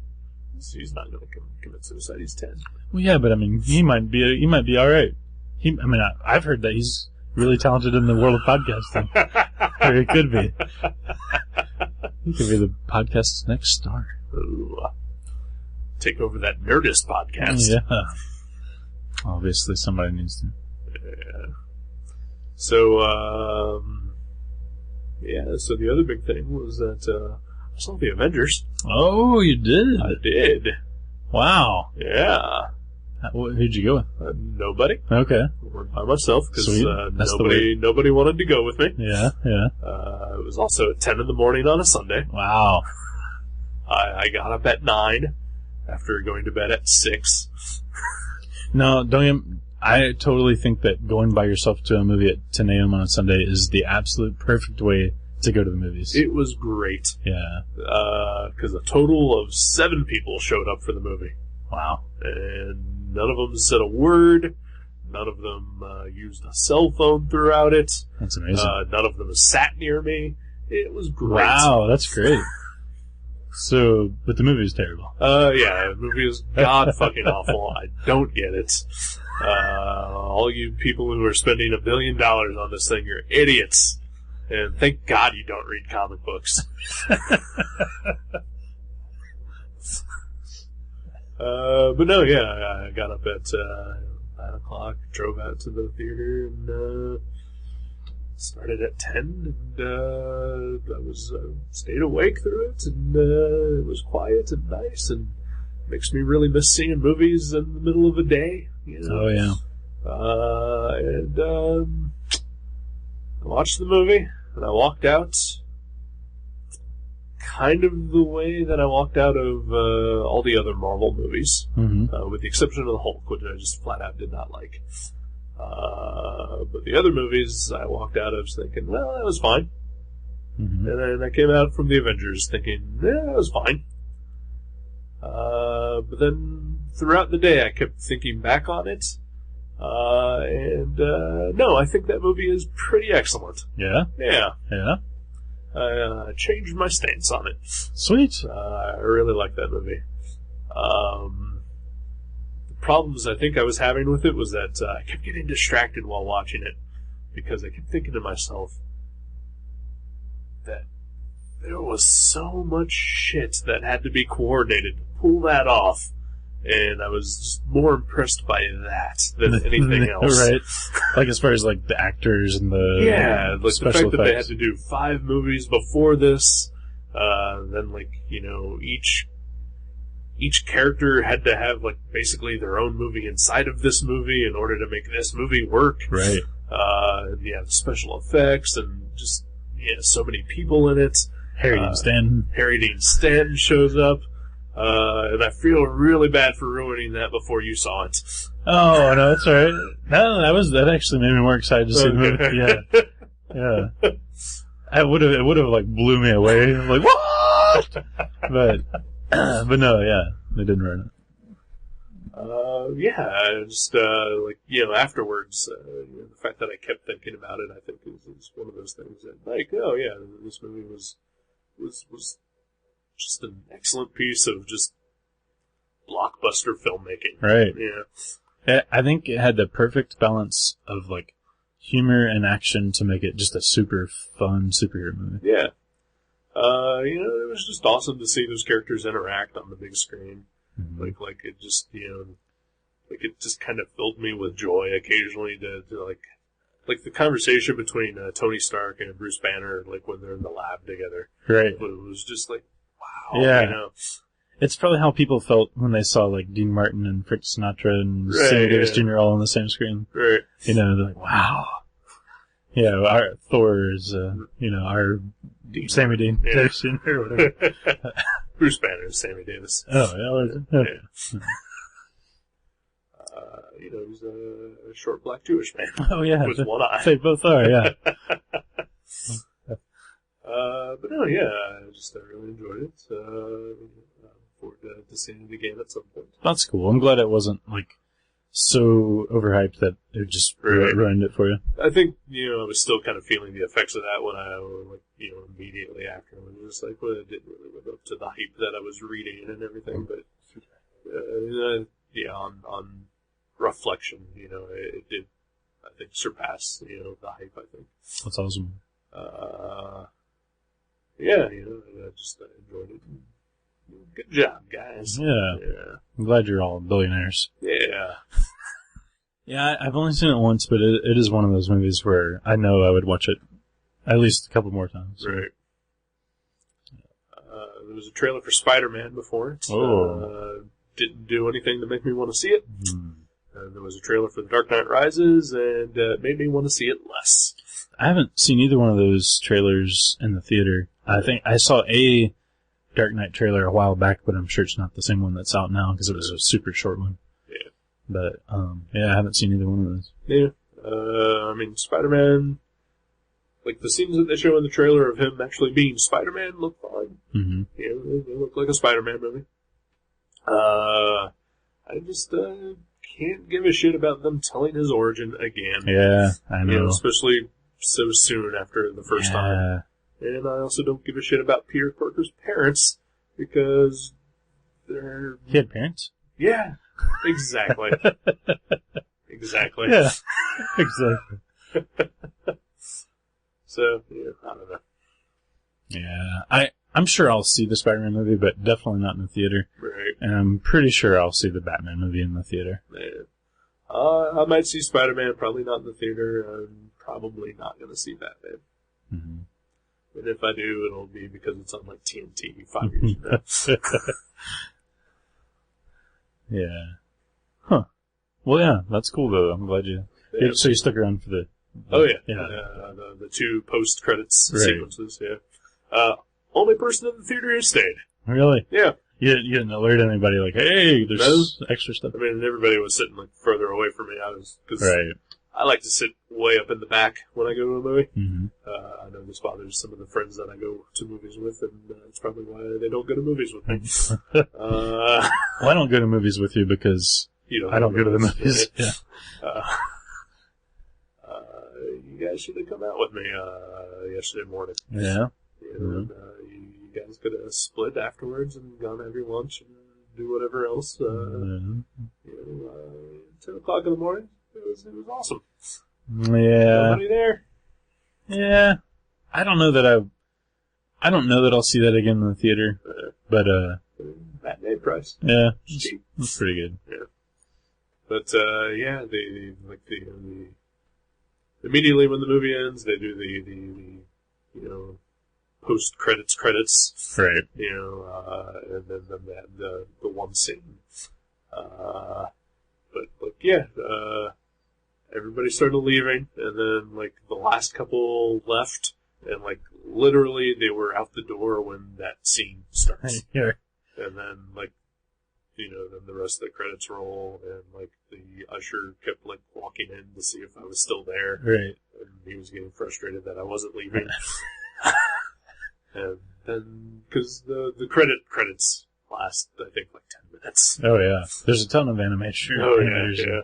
So he's not going to commit suicide. He's 10. Well, yeah, but I mean, he might be alright. I've heard that he's really talented in the world of podcasting. Or he could be. He could be the podcast's next star. Ooh. Take over that Nerdist podcast. Yeah. Obviously, somebody needs to. Yeah. So, so the other big thing was that I saw the Avengers. Oh, you did? I did. Wow. Yeah. Who'd you go with? Nobody. Okay. I went by myself because Sweet. That's the way. nobody wanted to go with me. Yeah, yeah. It was also at 10 in the morning on a Sunday. Wow. I got up at 9 after going to bed at 6. No, I totally think that going by yourself to a movie at 10 a.m. on a Sunday is the absolute perfect way to go to the movies. It was great. Yeah. Because a total of 7 people showed up for the movie. Wow. And none of them said a word. None of them used a cell phone throughout it. That's amazing. None of them sat near me. It was great. Wow, that's great. So, but the movie is terrible. Yeah, the movie is god fucking awful. I don't get it. All you people who are spending $1 billion on this thing, you're idiots. And thank God you don't read comic books. But no, yeah, I got up at 9 o'clock, drove out to the theater, and started at 10, and I was stayed awake through it, and it was quiet and nice, and makes me really miss seeing movies in the middle of a day. Oh, yeah. And I watched the movie, and I walked out kind of the way that I walked out of all the other Marvel movies, Mm-hmm. with the exception of the Hulk, which I just flat out did not like. But the other movies I walked out of thinking, well, that was fine. Mm-hmm. And then I came out from the Avengers thinking, yeah, that was fine. But then throughout the day I kept thinking back on it. No, I think that movie is pretty excellent. Yeah? Yeah. Yeah? I changed my stance on it. Sweet. I really like that movie. The problems I think I was having with it was that I kept getting distracted while watching it because I kept thinking to myself that there was so much shit that had to be coordinated to pull that off, and I was just more impressed by that than anything else. Right. Like as far as like the actors and the Yeah, like the special fact that they had effects. to do 5 movies before this, then like, each character had to have like basically their own movie inside of this movie in order to make this movie work. Right. And the special effects and just, so many people in it. Harry Dean Stanton. Harry Dean Stanton shows up. And I feel really bad for ruining that before you saw it. Oh, no, that's all right. No, that actually made me more excited to see the movie. Yeah. Yeah. It would have like blew me away. I'm like, what? But no, yeah, they didn't ruin Yeah, just like afterwards, the fact that I kept thinking about it, I think is one of those things that, like, oh yeah, this movie was just an excellent piece of just blockbuster filmmaking. Right. Yeah. I think it had the perfect balance of like humor and action to make it just a super fun superhero movie. Yeah. It was just awesome to see those characters interact on the big screen. Mm-hmm. Like it just, like it just kind of filled me with joy occasionally to like the conversation between Tony Stark and Bruce Banner, like when they're in the lab together. Right. It was just like, wow. Yeah. It's probably how people felt when they saw like Dean Martin and Frank Sinatra and Right, Sammy Davis yeah. Jr. all on the same screen. Right. They're like, wow. Yeah, our Thor is, our Sammy Dean Yeah. Davis Jr. or whatever. Bruce Banner is Sammy Davis. Oh, yeah, was it? Okay. Yeah. He's a short black Jewish man Oh, yeah. with one eye. They both are, yeah. But no, yeah, I really enjoyed it. I look forward to seeing it again at some point. That's cool. I'm glad it wasn't, like, so overhyped that it just Right. ruined it for you. I think, I was still kind of feeling the effects of that when I, immediately after. It was just like, well, it didn't really live up to the hype that I was reading and everything, but, on reflection, it did, I think, surpass, the hype, I think. That's awesome. Yeah, I enjoyed it. Good job, guys. Yeah. Yeah. I'm glad you're all billionaires. Yeah. Yeah, I've only seen it once, but it is one of those movies where I know I would watch it at least a couple more times. Right. There was a trailer for Spider-Man before it. Oh. Didn't do anything to make me want to see it. Hmm. There was a trailer for The Dark Knight Rises, and it made me want to see it less. I haven't seen either one of those trailers in the theater. I think I saw a Dark Knight trailer a while back, but I'm sure it's not the same one that's out now because it was a super short one. Yeah. But, I haven't seen either one of those. Yeah. Spider-Man, like the scenes that they show in the trailer of him actually being Spider-Man look fine. Mm-hmm. They look like a Spider-Man movie. I just can't give a shit about them telling his origin again. Yeah, I know. Especially so soon after the first time. And I also don't give a shit about Peter Parker's parents because they're... He had parents? Yeah, exactly. Exactly. Yeah, exactly. So, yeah, I don't know. Yeah, I'm sure I'll see the Spider-Man movie, but definitely not in the theater. Right. And I'm pretty sure I'll see the Batman movie in the theater. Yeah. I might see Spider-Man, probably not in the theater. I'm probably not going to see Batman. Mm-hmm. And if I do, it'll be because it's on like TNT 5 years from now. Yeah. Huh. Well, yeah, that's cool though. I'm glad you. Yeah. So you stuck around for the. Oh yeah, Yeah. the two post credits Right. sequences. Yeah. Only person in the theater who stayed. Really? Yeah. You didn't alert anybody like, hey, there's extra stuff. I mean, everybody was sitting like further away from me. Because Right. I like to sit way up in the back when I go to a movie. Mm-hmm. I know this bothers some of the friends that I go to movies with, and it's probably why they don't go to movies with me. Well, I don't go to movies with you because I don't go to the movies. Yeah. You guys should have come out with me yesterday morning. Yeah. You guys could have split afterwards and gone to have your lunch and do whatever else. 10 o'clock in the morning. It was awesome. Yeah. Nobody there. Yeah. I don't know that I'll see that again in the theater, but Matinee price. yeah, It's cheap. it's pretty good. Yeah. But immediately when the movie ends, they do the post credits, Right. and then they had the one scene. Everybody started leaving, and then like the last couple left, and like literally they were out the door when that scene starts. Yeah. And then, then the rest of the credits roll, and, the usher kept, walking in to see if I was still there. Right. And he was getting frustrated that I wasn't leaving. And then, because the credits last, I think, like 10 minutes. Oh yeah, there's a ton of animation. Oh, yeah, animation. yeah.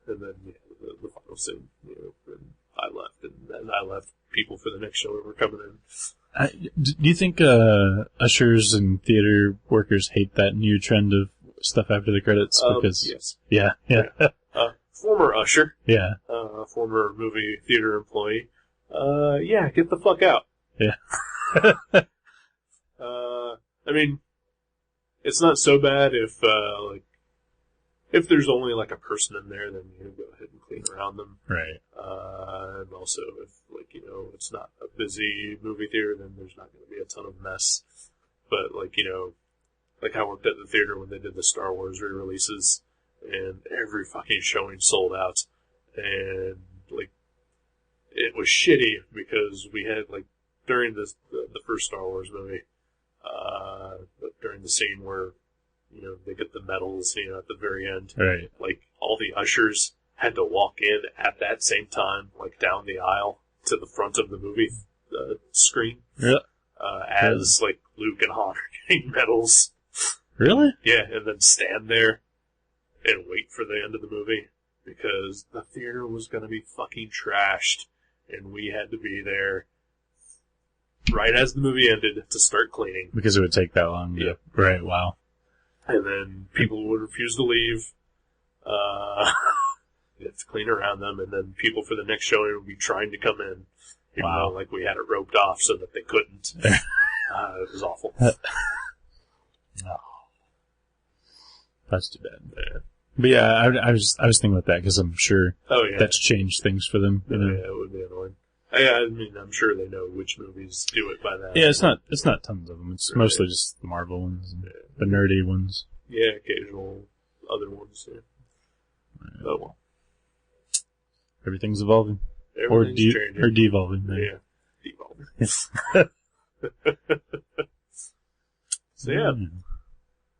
And then the final scene, and I left, and then I left people for the next show who were coming in. Do you think ushers and theater workers hate that new trend of stuff after the credits? Because yes. yeah. Former usher, Yeah. former movie theater employee. Yeah, get the fuck out. Yeah. I mean, it's not so bad if there's only like a person in there, then you go ahead and clean around them. Right. And also if it's not a busy movie theater, then there's not going to be a ton of mess. But like I worked at the theater when they did the Star Wars re-releases, and every fucking showing sold out, and like it was shitty because we had like during the first Star Wars movie, during the scene where they get the medals at the very end, Right. like all the ushers had to walk in at that same time, like down the aisle to the front of the movie screen, Yeah. as like Luke and Han are getting medals. Really? Yeah, and then stand there and wait for the end of the movie because the theater was going to be fucking trashed, and we had to be there right as the movie ended to start cleaning. Because it would take that long. Yeah. Right. Wow. And then people would refuse to leave. You have to clean around them, and then people for the next showing would be trying to come in, even Wow. though like we had it roped off so that they couldn't. It was awful. That's too bad. Yeah. But yeah, I was thinking about that because I'm sure Oh yeah, that's changed things for them. yeah, it would be annoying. I mean, I'm sure they know which movies do it by that. Yeah, it's not tons of them. It's Right. mostly just the Marvel ones, and the nerdy ones. Yeah, occasional other ones. Yeah. Oh well, Everything's evolving everything's changing. or devolving. Yeah, devolving. So yeah.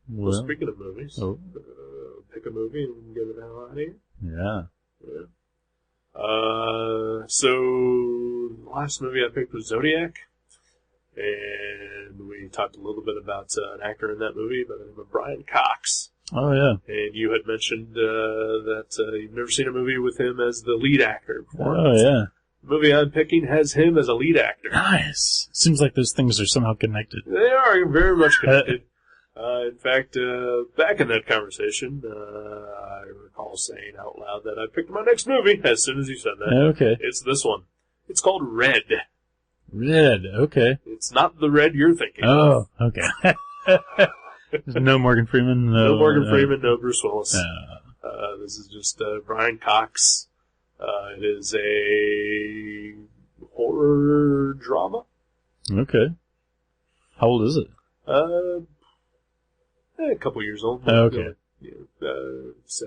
Well, Well, speaking of movies, pick a movie and get it out of here. yeah. Yeah. So the last movie I picked was Zodiac, and we talked a little bit about an actor in that movie by the name of Brian Cox. Oh yeah. And you had mentioned that you've never seen a movie with him as the lead actor before. Oh yeah. The movie I'm picking has him as a lead actor. Nice. Seems like those things are somehow connected. They are very much connected. In fact, back in that conversation, I recall saying out loud that I picked my next movie as soon as you said that. Okay. It's this one. It's called Red. Red. Okay. It's not the Red you're thinking Oh. Okay. No Morgan Freeman. No Morgan Freeman, no Bruce Willis. Uh, This is just Brian Cox. It is a horror drama. okay. How old is it? A couple years old. Oh, okay. So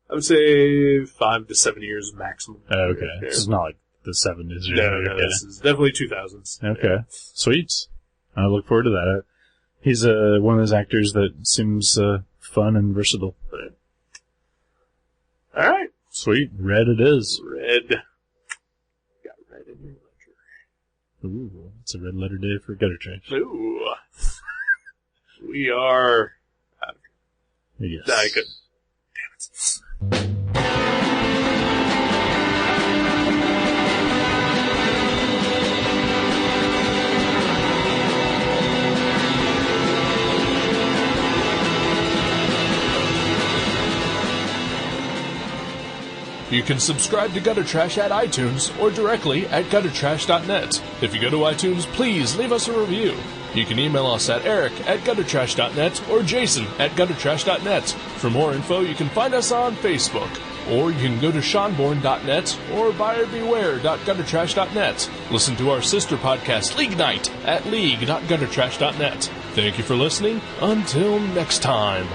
I would say 5 to 7 years maximum. Okay. Yeah. This is not like the 70s or No, anything. no, Okay. this is definitely 2000s. Okay. Sweet. I look forward to that. He's one of those actors that seems fun and versatile. All right. Sweet. Red it is. Red. Got red in your ledger. Ooh, it's a red letter day for Gutter Trash. Ooh. We are. Yes. I couldn't. Damn it. You can subscribe to Gutter Trash at iTunes or directly at guttertrash.net. If you go to iTunes, please leave us a review. You can email us at eric@guttertrash.net or jason@guttertrash.net. For more info, you can find us on Facebook. Or you can go to seanborn.net or buyerbeware.guttertrash.net. Listen to our sister podcast, League Night, at league.guttertrash.net. Thank you for listening. Until next time.